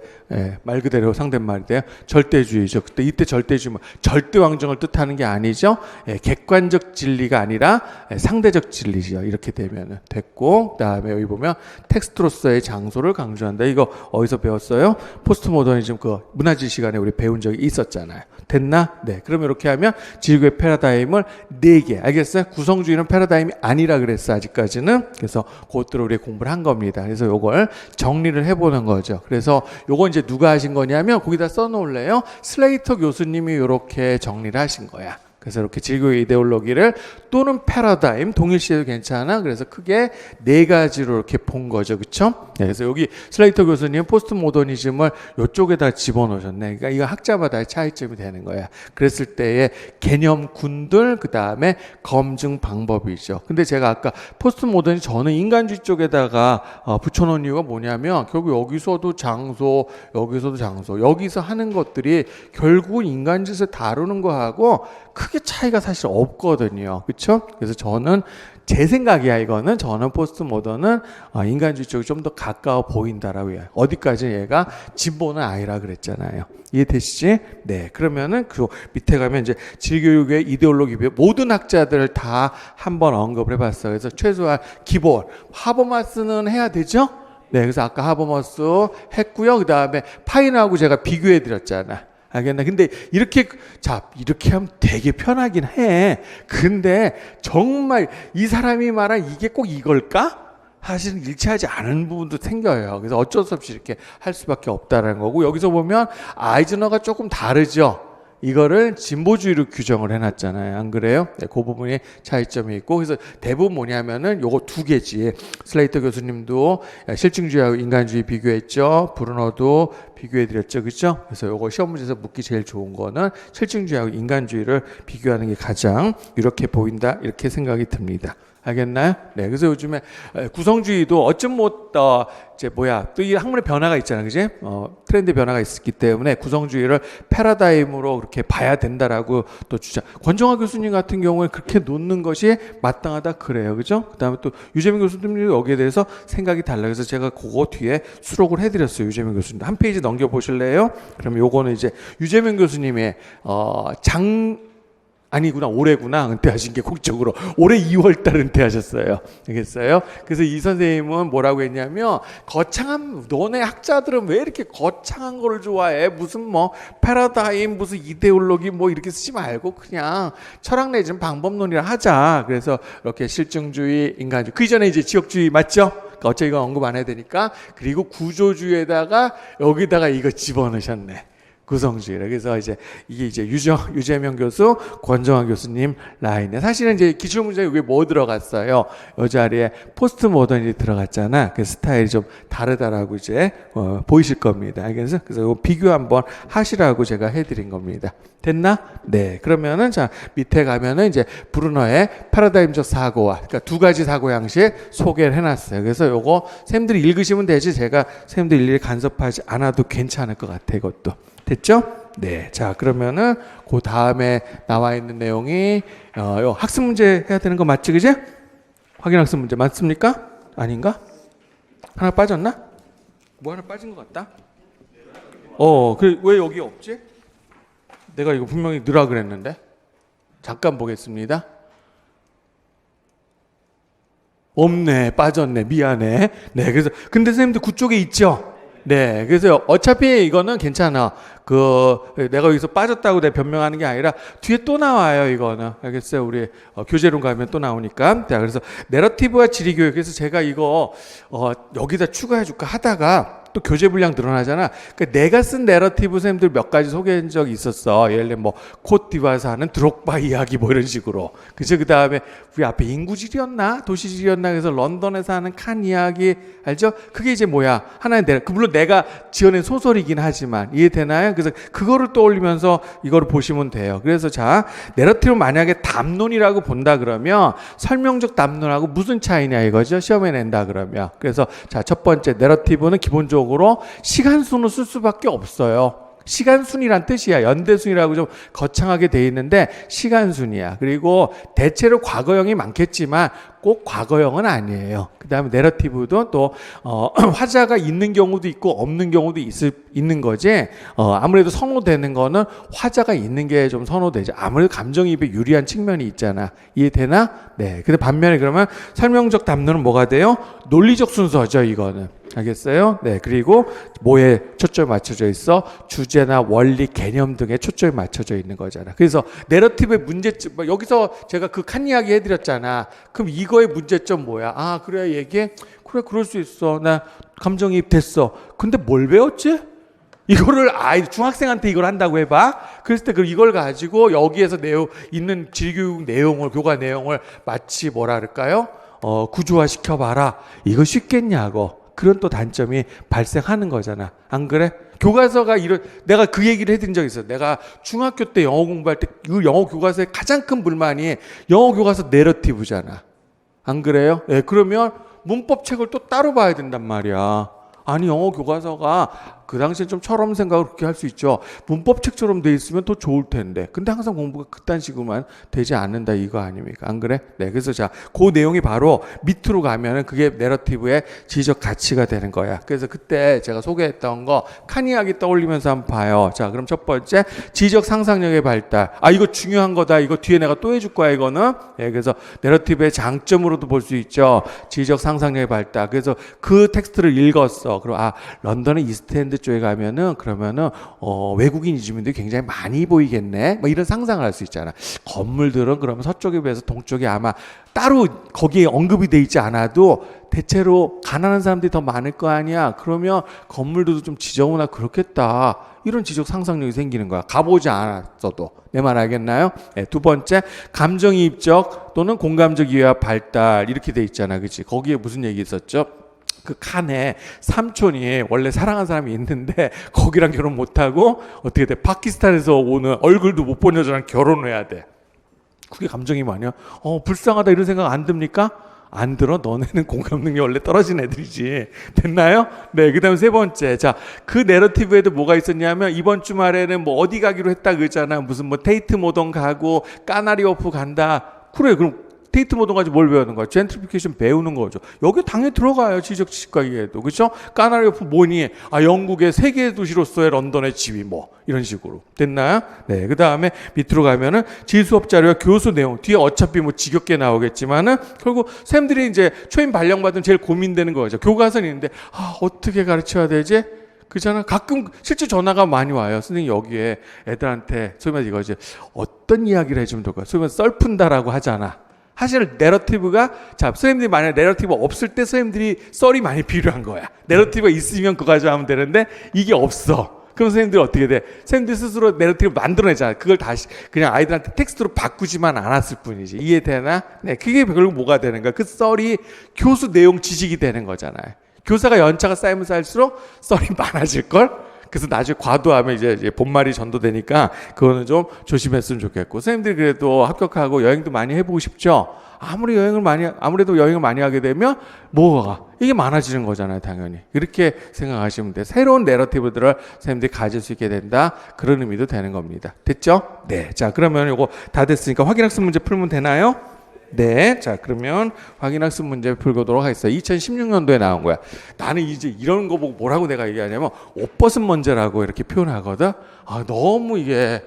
말 그대로 상대말인데요. 절대주의죠. 그때 이때 절대주의, 절대왕정을 뜻하는 게 아니죠. 객관적 진리가 아니라 상대적 진리죠. 이렇게 되면은 됐고, 그 다음에 여기 보면 텍스트로서의 장소를 강조한다. 이거 어디서 배웠어요? 포스트 모더니즘 그 문화지 시간에 우리 배운 적이 있었잖아요. 됐나? 네. 그러면 이렇게 하면 지구의 패러다임을 4개. 알겠어요? 구성주의는 패러다임이 아니라 그랬어, 아직까지는. 그래서 그것들을 우리 공부를 한 겁니다. 그래서 요걸 정리를 해보는 거죠. 그래서 요건 이제 누가 하신 거냐면, 거기다 써놓을래요? 슬레이터 교수님이 요렇게 정리를 하신 거야. 그래서 이렇게 진리교육 이데올로기를 또는 패러다임 동일시해도 괜찮아. 그래서 크게 네 가지로 이렇게 본 거죠, 그렇죠? 네, 그래서 여기 슬레이터 교수님 포스트 모더니즘을 이쪽에다 집어넣으셨네. 그러니까 이거 학자마다의 차이점이 되는 거야. 그랬을 때의 개념군들 그 다음에 검증 방법이죠. 근데 제가 아까 포스트 모더니 저는 인간주의 쪽에다가 붙여놓은 이유가 뭐냐면 결국 여기서도 장소, 여기서도 장소, 여기서 하는 것들이 결국 인간짓을 다루는 거하고 크게 차이가 사실 없거든요. 그렇죠? 그래서 저는 제 생각이야 이거는 저는 포스트 모던은 인간주의 쪽이 좀 더 가까워 보인다라고 해요. 어디까지 얘가 진보는 아니라 그랬잖아요. 이해되시지? 네. 그러면은 그 밑에 가면 이제 질교육의 이데올로기 모든 학자들을 다 한번 언급을 해봤어요. 그래서 최소한 기본 하버마스는 해야 되죠? 네. 그래서 아까 하버마스 했고요. 그 다음에 파인하고 제가 비교해 드렸잖아. 알겠나? 근데 이렇게 하면 되게 편하긴 해. 근데 정말 이 사람이 말한 이게 꼭 이걸까? 사실은 일치하지 않은 부분도 생겨요. 그래서 어쩔 수 없이 이렇게 할 수밖에 없다라는 거고 여기서 보면 아이즈너가 조금 다르죠. 이거를 진보주의로 규정을 해놨잖아요. 안 그래요? 네, 그 부분에 차이점이 있고 그래서 대부분 뭐냐면은 요거 두 개지. 슬레이터 교수님도 실증주의하고 인간주의 비교했죠. 브루너도 비교해드렸죠. 그렇죠? 그래서 요거 시험 문제에서 묻기 제일 좋은 거는 실증주의하고 인간주의를 비교하는 게 가장 이렇게 보인다. 이렇게 생각이 듭니다. 알겠나요? 네. 그래서 요즘에 구성주의도 어쩜 또 이 학문의 변화가 있잖아요. 그지? 트렌드 변화가 있었기 때문에 구성주의를 패러다임으로 그렇게 봐야 된다라고 또 주장. 권정화 교수님 같은 경우에 그렇게 놓는 것이 마땅하다 그래요. 그죠? 그 다음에 또 유재민 교수님도 여기에 대해서 생각이 달라요. 그래서 제가 그거 뒤에 수록을 해드렸어요. 유재민 교수님. 한 페이지 넘겨보실래요? 그럼 요거는 이제 유재민 교수님의 아니구나 올해구나 은퇴하신 게 국적으로 올해 2월달 은퇴하셨어요. 알겠어요? 그래서 이 선생님은 뭐라고 했냐면 거창한 너네 학자들은 왜 이렇게 거창한 거를 좋아해? 무슨 뭐 패러다임 무슨 이데올로기 뭐 이렇게 쓰지 말고 그냥 철학 내지는 방법론이라 하자. 그래서 이렇게 실증주의, 인간주의 그 이전에 이제 지역주의 맞죠? 그러니까 어차피 이거 언급 안 해야 되니까 그리고 구조주의에다가 여기다가 이거 집어넣으셨네. 구성주의라. 그래서 이게 유재명 교수, 권정화 교수님 라인에 사실은 이제 기출 문제에 여기 뭐 들어갔어요? 이 자리에 포스트 모던이 들어갔잖아. 그 스타일이 좀 다르다라고 보이실 겁니다. 알겠어요? 그래서 이거 비교 한번 하시라고 제가 해드린 겁니다. 됐나? 네. 그러면은 밑에 가면은 이제 브루너의 패러다임적 사고와 그러니까 두 가지 사고 양식 소개를 해놨어요. 그래서 요거 쌤들이 읽으시면 되지 제가 쌤들 일일이 간섭하지 않아도 괜찮을 것 같아 이것도. 됐죠? 네. 자, 그러면은 그 다음에 나와 있는 내용이 요 학습 문제 해야 되는 거 맞지, 그지? 확인 학습 문제 맞습니까? 아닌가? 하나 빠졌나? 뭐 하나 빠진 것 같다. 왜 여기 없지? 내가 이거 분명히 넣으라 그랬는데. 잠깐 보겠습니다. 없네, 빠졌네, 미안해. 네, 그래서 근데 선생님들 그쪽에 있죠? 네, 그래서 어차피 이거는 괜찮아. 내가 여기서 빠졌다고 내가 변명하는 게 아니라 뒤에 또 나와요, 이거는. 알겠어요? 우리 교재론 가면 또 나오니까. 자, 그래서 내러티브와 지리교육에서 제가 이거 여기다 추가해 줄까 하다가 또 교재 분량 늘어나잖아. 그러니까 내가 쓴 내러티브 쌤들 몇 가지 소개한 적이 있었어. 예를 들면 코트디부아에서 하는 드록바 이야기 뭐 이런 식으로. 그죠? 그 다음에 우리 앞에 인구질이었나? 도시질이었나? 그래서 런던에서 하는 칸 이야기 알죠? 그게 이제 뭐야? 하나의 물론 내가 지어낸 소설이긴 하지만 이해되나요? 그래서 그거를 떠올리면서 이거를 보시면 돼요. 그래서 내러티브 만약에 담론이라고 본다 그러면 설명적 담론하고 무슨 차이냐 이거죠? 시험에 낸다 그러면. 그래서 첫 번째 내러티브는 기본적으로 시간순으로 쓸 수밖에 없어요. 시간순이란 뜻이야. 연대순이라고 좀 거창하게 돼 있는데 시간순이야. 그리고 대체로 과거형이 많겠지만 꼭 과거형은 아니에요. 그 다음에 내러티브도 또 화자가 있는 경우도 있고 없는 경우도 있는 거지. 아무래도 선호되는 거는 화자가 있는 게 좀 선호되죠. 아무래도 감정이입에 유리한 측면이 있잖아. 이해되나? 네. 근데 반면에 그러면 설명적 담론은 뭐가 돼요? 논리적 순서죠. 이거는. 알겠어요? 네. 그리고 뭐에 초점이 맞춰져 있어? 주제나 원리, 개념 등에 초점이 맞춰져 있는 거잖아. 그래서 내러티브의 문제점, 여기서 제가 그 칸 이야기 해드렸잖아. 그럼 이거의 문제점 뭐야? 그래, 얘기해? 그래, 그럴 수 있어. 나 감정이입 됐어. 근데 뭘 배웠지? 이거를 아이 중학생한테 이걸 한다고 해봐. 그랬을 때 이걸 가지고 여기에서 있는 지교육 내용을 교과 내용을 마치 뭐라 그럴까요? 구조화 시켜봐라. 이거 쉽겠냐고. 그런 또 단점이 발생하는 거잖아. 안 그래? 교과서가 내가 그 얘기를 해드린 적이 있어. 내가 중학교 때 영어 공부할 때 그 영어 교과서의 가장 큰 불만이 영어 교과서 내러티브잖아. 안 그래요? 예, 그러면 문법책을 또 따로 봐야 된단 말이야. 아니 영어 교과서가 그 당시에 좀 처럼 생각을 그렇게 할 수 있죠. 문법책처럼 돼 있으면 더 좋을 텐데. 근데 항상 공부가 그딴 식으로만 되지 않는다 이거 아닙니까? 안 그래? 네, 그래서 자, 그 내용이 바로 밑으로 가면은 그게 내러티브의 지적 가치가 되는 거야. 그래서 그때 제가 소개했던 거 칸 이야기 떠올리면서 한번 봐요. 자, 그럼 첫 번째 지적 상상력의 발달. 이거 중요한 거다. 이거 뒤에 내가 또 해줄 거야 이거는. 예, 그래서 내러티브의 장점으로도 볼 수 있죠. 지적 상상력의 발달. 그래서 그 텍스트를 읽었어. 그럼 런던의 이스트엔드 쪽에 가면은 그러면은 외국인 이주민들이 굉장히 많이 보이겠네. 뭐 이런 상상을 할 수 있잖아. 건물들은 그러면 서쪽에 비해서 동쪽이 아마 따로 거기에 언급이 돼 있지 않아도 대체로 가난한 사람들이 더 많을 거 아니야. 그러면 건물들도 좀 지저분하고 그렇겠다. 이런 지적 상상력이 생기는 거야. 가보지 않았어도. 내 말 알겠나요? 네, 두 번째, 감정이입적 또는 공감적 이해와 발달 이렇게 돼 있잖아. 그치? 거기에 무슨 얘기 있었죠? 그 칸에 삼촌이 원래 사랑한 사람이 있는데 거기랑 결혼 못하고 어떻게 돼? 파키스탄에서 오는 얼굴도 못 본 여자랑 결혼을 해야 돼. 그게 감정이입 아니야? 불쌍하다 이런 생각 안 듭니까? 안 들어? 너네는 공감 능력이 원래 떨어진 애들이지. 됐나요? 네, 그 다음에 세 번째. 자, 그 내러티브에도 뭐가 있었냐면 이번 주말에는 뭐 어디 가기로 했다 그러잖아. 무슨 뭐 테이트 모던 가고 까나리 워프 간다. 그래, 그럼 테이트 모던 가지고 뭘 배우는 거야? 젠트리피케이션 배우는 거죠. 여기 당연히 들어가요. 지적 지식과 이해도. 그렇죠? 까나리 워프 뭐니? 영국의 세계 도시로서의 런던의 지위 뭐 이런 식으로. 됐나요? 네. 그다음에 밑으로 가면은 지수업 자료와 교수 내용. 뒤에 어차피 뭐 지겹게 나오겠지만은 결국 쌤들이 이제 초임 발령받은 제일 고민되는 거죠. 교과서는 있는데 어떻게 가르쳐야 되지? 그렇잖아. 가끔 실제 전화가 많이 와요. 선생님 여기에 애들한테 소위 말해서 이거지. 어떤 이야기를 해주면 될까요? 소위 말해서 썰푼다라고 하잖아. 사실 내러티브가 선생님들이 만약에 내러티브 없을 때 선생님들이 썰이 많이 필요한 거야. 내러티브가 있으면 그거 가지고 하면 되는데 이게 없어. 그럼 선생님들이 어떻게 돼? 선생님들 스스로 내러티브를 만들어내잖아. 그걸 다시 그냥 아이들한테 텍스트로 바꾸지만 않았을 뿐이지. 이해되나? 네, 그게 결국 뭐가 되는 거야? 그 썰이 교수 내용 지식이 되는 거잖아요. 교사가 연차가 쌓이면 쌓일수록 썰이 많아질걸? 그래서 나중에 과도하면 이제 본말이 전도되니까 그거는 좀 조심했으면 좋겠고, 선생님들이 그래도 합격하고 여행도 많이 해보고 싶죠. 아무래도 여행을 많이 하게 되면 뭐가 이게 많아지는 거잖아요. 당연히 이렇게 생각하시면 돼. 새로운 내러티브들을 선생님들이 가질 수 있게 된다, 그런 의미도 되는 겁니다. 됐죠? 네. 자, 그러면 요거 다 됐으니까 확인학습 문제 풀면 되나요? 네. 자, 그러면 확인학습 문제 풀도록 하겠어요. 2016년도에 나온 거야. 나는 이제 이런 거 보고 뭐라고 내가 얘기하냐면 옷 벗은 문제라고 이렇게 표현하거든. 너무 이게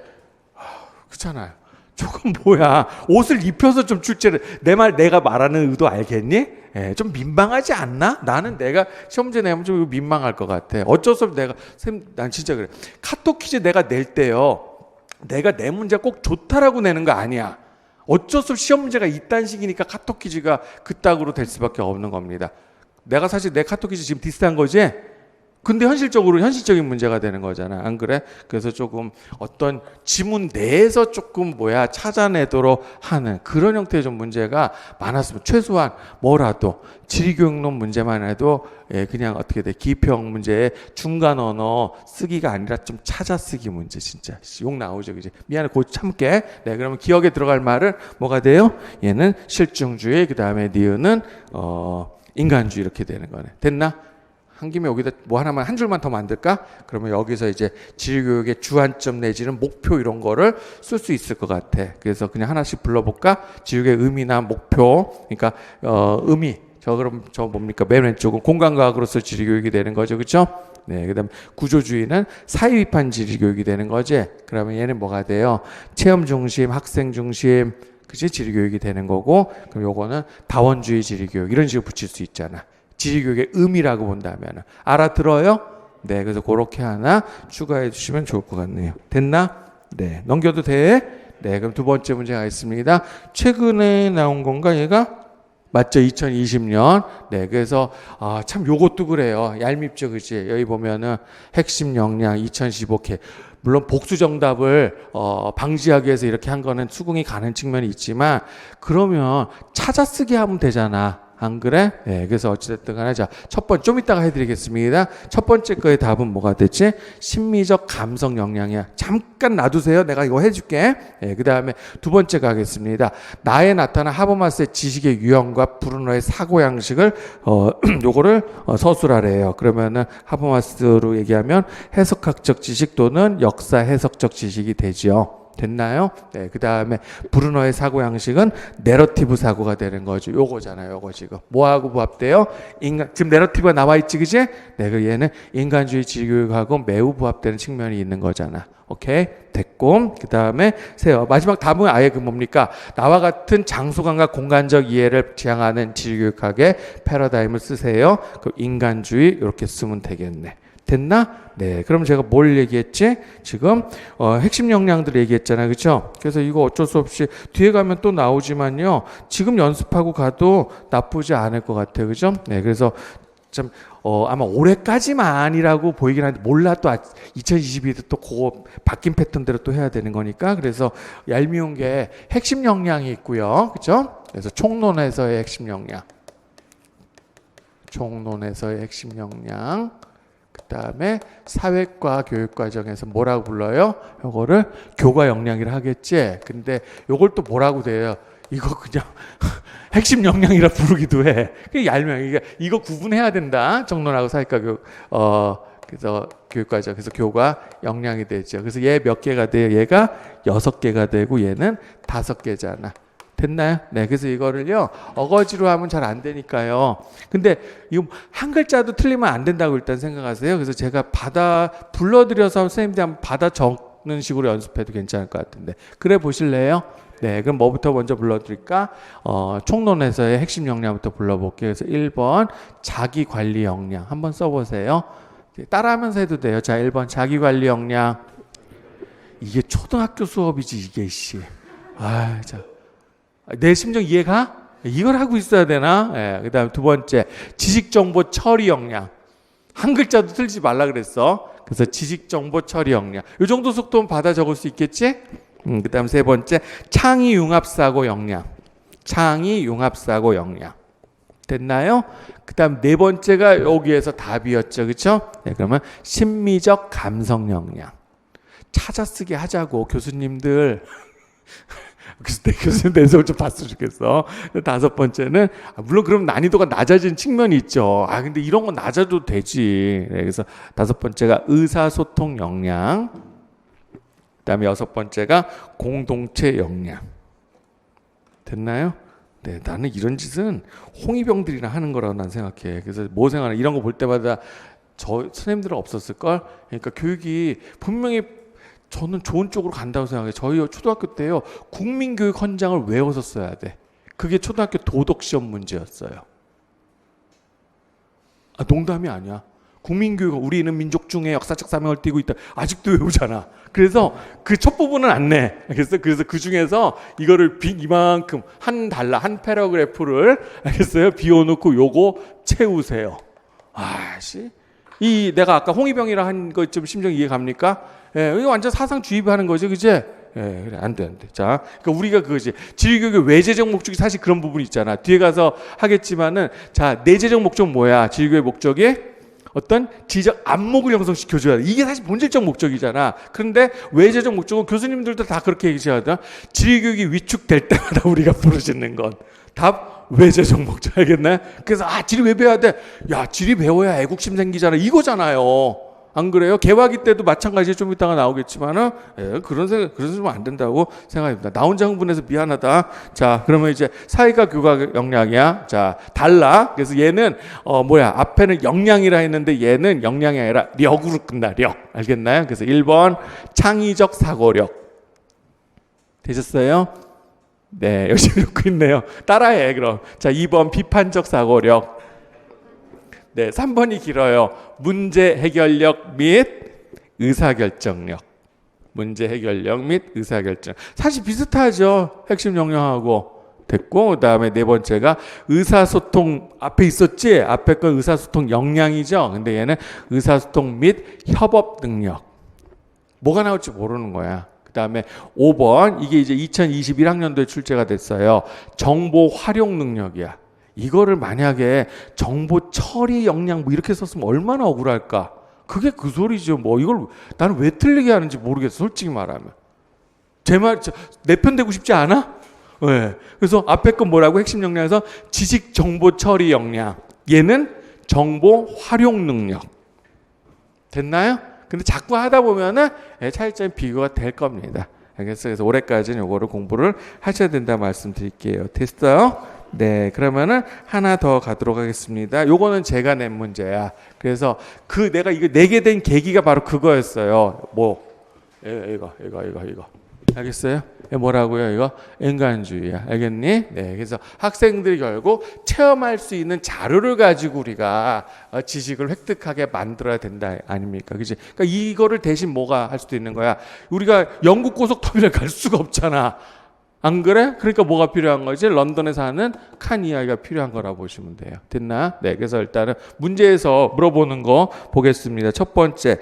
그렇잖아요. 조금 뭐야, 옷을 입혀서 좀 출제를, 내가 말하는 의도 알겠니? 예, 좀 민망하지 않나? 나는 내가 시험 문제 내면 좀 민망할 것 같아. 어쩔 수 없이 난 진짜 그래. 카톡 퀴즈 내가 낼 때요, 내가 내 문제가 꼭 좋다라고 내는 거 아니야. 어쩔 수 없이 시험 문제가 이딴 식이니까 카톡 퀴즈가 그따구로 될 수밖에 없는 겁니다. 내가 사실 내 카톡 퀴즈 지금 디스한 거지? 근데 현실적인 문제가 되는 거잖아. 안 그래? 그래서 조금 어떤 지문 내에서 조금 찾아내도록 하는 그런 형태의 좀 문제가 많았으면, 최소한 뭐라도 지리교육론 문제만 해도 그냥 어떻게 돼? 기평 문제의 중간 언어 쓰기가 아니라 좀 찾아 쓰기 문제. 진짜 욕 나오죠, 그지? 미안해, 곧 참게. 네, 그러면 기억에 들어갈 말은 뭐가 돼요? 얘는 실증주의, 그 다음에 니은은 인간주의 이렇게 되는 거네. 됐나? 한 김에 여기다 뭐 하나만 한 줄만 더 만들까? 그러면 여기서 이제 지리교육의 주안점 내지는 목표 이런 거를 쓸 수 있을 것 같아. 그래서 그냥 하나씩 불러볼까? 지리교육의 의미나 목표. 그러니까 의미. 그럼 뭡니까? 맨 왼쪽은 공간과학으로서 지리교육이 되는 거죠, 그렇죠? 네, 그다음 구조주의는 사회비판 지리교육이 되는 거지. 그러면 얘는 뭐가 돼요? 체험 중심, 학생 중심, 그치? 지리교육이 되는 거고. 그럼 요거는 다원주의 지리교육 이런 식으로 붙일 수 있잖아. 지리교육의 의미라고 본다면. 알아들어요? 네, 그래서 그렇게 하나 추가해 주시면 좋을 것 같네요. 됐나? 네, 넘겨도 돼? 네, 그럼 두 번째 문제 가겠습니다. 최근에 나온 건가 얘가? 맞죠? 2020년. 네, 그래서 참 요것도 그래요. 얄밉죠, 그지? 여기 보면은 핵심 역량 2015K. 물론 복수 정답을 방지하기 위해서 이렇게 한 거는 수긍이 가는 측면이 있지만 그러면 찾아쓰기 하면 되잖아. 안 그래? 네, 그래서 어찌됐든 간에 자, 첫 번째 좀 이따가 해드리겠습니다. 첫 번째 거의 답은 뭐가 됐지? 심미적 감성 역량이야. 잠깐 놔두세요. 내가 이거 해줄게. 네, 그 다음에 두 번째 가겠습니다. 나에 나타난 하버마스의 지식의 유형과 브루너의 사고 양식을 요거를 서술하래요. 그러면은 하버마스로 얘기하면 해석학적 지식 또는 역사 해석적 지식이 되죠. 됐나요? 네, 그 다음에 브루너의 사고 양식은 내러티브 사고가 되는 거죠. 요거잖아요. 요거 지금 뭐하고 부합돼요? 지금 내러티브가 나와 있지, 그지? 네, 그 얘는 인간주의 지교육하고 매우 부합되는 측면이 있는 거잖아. 오케이, 됐고 그 다음에 세요. 마지막 답은 아예 그 뭡니까? 나와 같은 장소감과 공간적 이해를 지향하는 지교육학의 패러다임을 쓰세요. 그 인간주의 이렇게 쓰면 되겠네. 됐나? 네, 그럼 제가 뭘 얘기했지? 지금 핵심 역량들 얘기했잖아요, 그렇죠? 그래서 이거 어쩔 수 없이 뒤에 가면 또 나오지만요, 지금 연습하고 가도 나쁘지 않을 것 같아요, 그렇죠? 네, 그래서 좀 아마 올해까지만이라고 보이긴 한데 몰라, 또 2022도 또 그거 바뀐 패턴대로 또 해야 되는 거니까. 그래서 얄미운 게 핵심 역량이 있고요, 그렇죠? 그래서 총론에서의 핵심 역량, 총론에서의 핵심 역량. 그 다음에 사회과 교육 과정에서 뭐라고 불러요? 요거를 교과 역량이라 하겠지. 근데 요걸 또 뭐라고 돼요? 이거 그냥 핵심 역량이라 부르기도 해. 그게 얄미워. 이거 구분해야 된다. 정론하고 사회과 교육 그래서 교육 과정, 그래서 교과 역량이 되죠. 그래서 얘 몇 개가 돼요? 얘가 6개가 되고 얘는 5개잖아. 됐나요? 네, 그래서 이거를요 어거지로 하면 잘 안 되니까요. 근데 이거 한 글자도 틀리면 안 된다고 일단 생각하세요. 그래서 제가 불러드려서 선생님들 한번 받아 적는 식으로 연습해도 괜찮을 것 같은데, 그래 보실래요? 네, 그럼 뭐부터 먼저 불러드릴까? 총론에서의 핵심 역량부터 불러볼게요. 그래서 1번 자기관리 역량 한번 써보세요. 따라하면서 해도 돼요. 자, 1번 자기관리 역량. 이게 초등학교 수업이지 이게 자. 내 심정 이해가? 이걸 하고 있어야 되나? 예, 그 다음에 두 번째 지식정보 처리 역량. 한 글자도 틀지 말라 그랬어. 그래서 지식정보 처리 역량. 이 정도 속도면 받아 적을 수 있겠지? 그 다음 세 번째 창의융합사고 역량. 창의융합사고 역량. 됐나요? 그 다음 네 번째가 여기에서 답이었죠, 그렇죠? 네, 그러면 심미적 감성 역량. 찾아쓰기 하자고 교수님들. 그래서 내 교수님 내 수업 좀 봤으면 좋겠어. 다섯 번째는 물론 그럼 난이도가 낮아진 측면이 있죠. 근데 이런 건 낮아도 되지. 네, 그래서 다섯 번째가 의사소통 역량. 그다음에 여섯 번째가 공동체 역량. 됐나요? 네, 나는 이런 짓은 홍위병들이나 하는 거라고 난 생각해. 그래서 뭐 생각하나 이런 거 볼 때마다 저 선생님들은 없었을 걸. 그러니까 교육이 분명히 저는 좋은 쪽으로 간다고 생각해요. 저희 초등학교 때요, 국민교육 헌장을 외워서 써야 돼. 그게 초등학교 도덕시험 문제였어요. 농담이 아니야. 국민교육, 우리는 민족 중에 역사적 사명을 띠고 있다. 아직도 외우잖아. 그래서 그 첫 부분은 안 내. 그래서 그 중에서 이거를 이만큼 한 패러그래프를 알겠어요? 비워놓고 요거 채우세요. 내가 아까 홍위병이라 한 거 좀 심정 이해 갑니까? 예, 이거 완전 사상 주입하는 거죠, 그지? 예, 그래, 안 돼. 자, 그러니까 우리가 그거지. 지휘교육의 외재적 목적이 사실 그런 부분이 있잖아. 뒤에 가서 하겠지만은, 자, 내재적 목적은 뭐야? 지휘교육의 목적이 어떤 지적 안목을 형성시켜줘야 돼. 이게 사실 본질적 목적이잖아. 그런데 외재적 목적은 교수님들도 다 그렇게 얘기하잖아. 지휘교육이 위축될 때마다 우리가 부르짖는 건 답 외재적 목적. 알겠네? 그래서 지리 왜 배워야 돼? 야, 지리 배워야 애국심 생기잖아. 이거잖아요. 안 그래요? 개화기 때도 마찬가지. 좀 이따가 나오겠지만은, 그런 좀 안 된다고 생각합니다. 나 혼자 흥분해서 미안하다. 자, 그러면 이제 사회과 교과 역량이야. 자, 달라. 그래서 얘는 앞에는 역량이라 했는데 얘는 역량이 아니라 력으로 끝나. 력. 알겠나요? 그래서 1번 창의적 사고력. 되셨어요? 네, 열심히 듣고 있네요. 따라해, 그럼. 자, 2번 비판적 사고력. 네, 3번이 길어요. 문제 해결력 및 의사결정력. 문제 해결력 및 의사결정. 사실 비슷하죠. 핵심 역량하고. 됐고, 그 다음에 네 번째가 의사소통, 앞에 있었지? 앞에 건 의사소통 역량이죠. 근데 얘는 의사소통 및 협업 능력. 뭐가 나올지 모르는 거야. 그 다음에 5번, 이게 이제 2021학년도에 출제가 됐어요. 정보 활용 능력이야. 이거를 만약에 정보 처리 역량 뭐 이렇게 썼으면 얼마나 억울할까? 그게 그 소리죠. 뭐 이걸 나는 왜 틀리게 하는지 모르겠어. 솔직히 말하면. 제 말, 내 편 되고 싶지 않아? 네. 그래서 앞에 건 뭐라고? 핵심 역량에서 지식 정보 처리 역량. 얘는 정보 활용 능력. 됐나요? 근데 자꾸 하다 보면은 차이점이 비교가 될 겁니다. 알겠어요? 그래서 올해까지는 요거를 공부를 하셔야 된다 말씀드릴게요. 됐어요? 네, 그러면은 하나 더 가도록 하겠습니다. 요거는 제가 낸 문제야. 그래서 내가 이거 내게 된 계기가 바로 그거였어요. 뭐, 이거. 알겠어요? 뭐라고요? 이거 인간주의야. 알겠니? 네, 그래서 학생들이 결국 체험할 수 있는 자료를 가지고 우리가 지식을 획득하게 만들어야 된다 아닙니까? 그지? 그러니까 이거를 대신 뭐가 할 수도 있는 거야. 우리가 영국 고속터미널 갈 수가 없잖아. 안 그래? 그러니까 뭐가 필요한 거지? 런던에 사는 칸 이야기가 필요한 거라고 보시면 돼요. 됐나? 네, 그래서 일단은 문제에서 물어보는 거 보겠습니다. 첫 번째,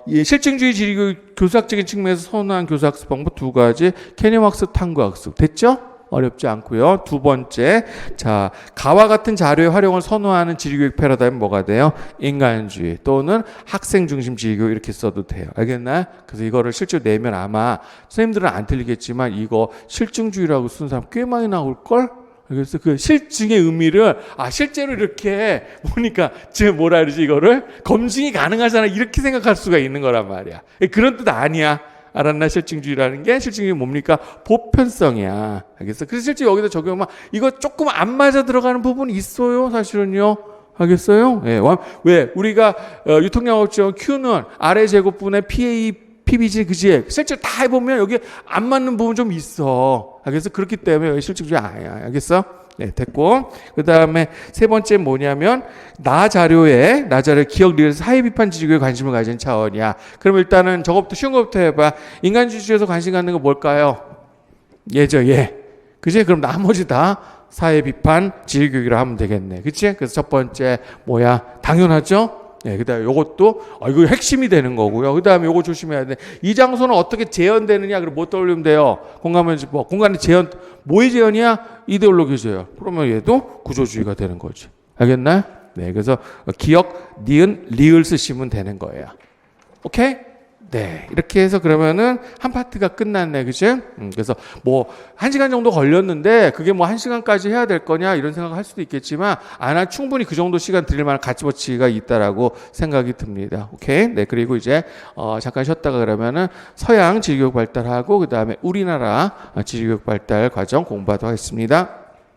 이 실증주의 지리교육 교수학적인 측면에서 선호한 교수학습 방법 두 가지, 개념학습, 탐구학습. 됐죠? 어렵지 않고요. 두 번째, 자, 가와 같은 자료의 활용을 선호하는 지리교육 패러다임은 뭐가 돼요? 인간주의 또는 학생 중심 지리교육 이렇게 써도 돼요. 알겠나요? 그래서 이거를 실제로 내면 아마 선생님들은 안 틀리겠지만 이거 실증주의라고 쓴 사람 꽤 많이 나올걸? 그래서 그 실증의 의미를 실제로 이렇게 보니까 지금 뭐라 그러지 이거를 검증이 가능하잖아 이렇게 생각할 수가 있는 거란 말이야. 그런 뜻 아니야. 알았나? 실증주의라는 게 실증이 뭡니까? 보편성이야. 알겠어? 그래서 실제 여기서 적용하면 이거 조금 안 맞아 들어가는 부분이 있어요. 사실은요. 알겠어요? 예. 왜? 우리가 유통영업지원 Q는 아래 제곱분의 PA, PBG, 그지? 실제 다 해보면 여기 안 맞는 부분 좀 있어. 알겠어? 그렇기 때문에 실증주의 아니야. 알겠어? 네, 됐고. 그 다음에 세 번째 뭐냐면, 나 자료에 기억, 리얼, 사회 비판 지식에 관심을 가진 차원이야. 그럼 일단은 저것부터 쉬운 것부터 해봐. 인간주의에서 관심 갖는 거 뭘까요? 얘죠, 얘. 그치? 그럼 나머지 다 사회 비판 지식교육이라 하면 되겠네. 그치? 그래서 첫 번째, 뭐야? 당연하죠? 네, 그 다음에 요것도, 이거 핵심이 되는 거고요. 그 다음에 요거 조심해야 돼. 이 장소는 어떻게 재현되느냐? 그럼 뭐 떠올리면 돼요? 공간의 재현, 뭐의 재현이야? 이데올로기 재현. 그러면 얘도 구조주의가 되는 거지. 알겠나요? 네, 그래서 기억, 니은, 리을 쓰시면 되는 거예요. 오케이? 네, 이렇게 해서 그러면은 한 파트가 끝났네, 그치? 그래서 뭐 1시간 정도 걸렸는데 그게 뭐 1시간까지 해야 될 거냐 이런 생각을 할 수도 있겠지만 충분히 그 정도 시간 드릴 만한 가치가 있다라고 생각이 듭니다. 오케이? 네, 그리고 이제 잠깐 쉬었다가 그러면은 서양 지리교육 발달하고 그 다음에 우리나라 지리교육 발달 과정 공부하도록 하겠습니다.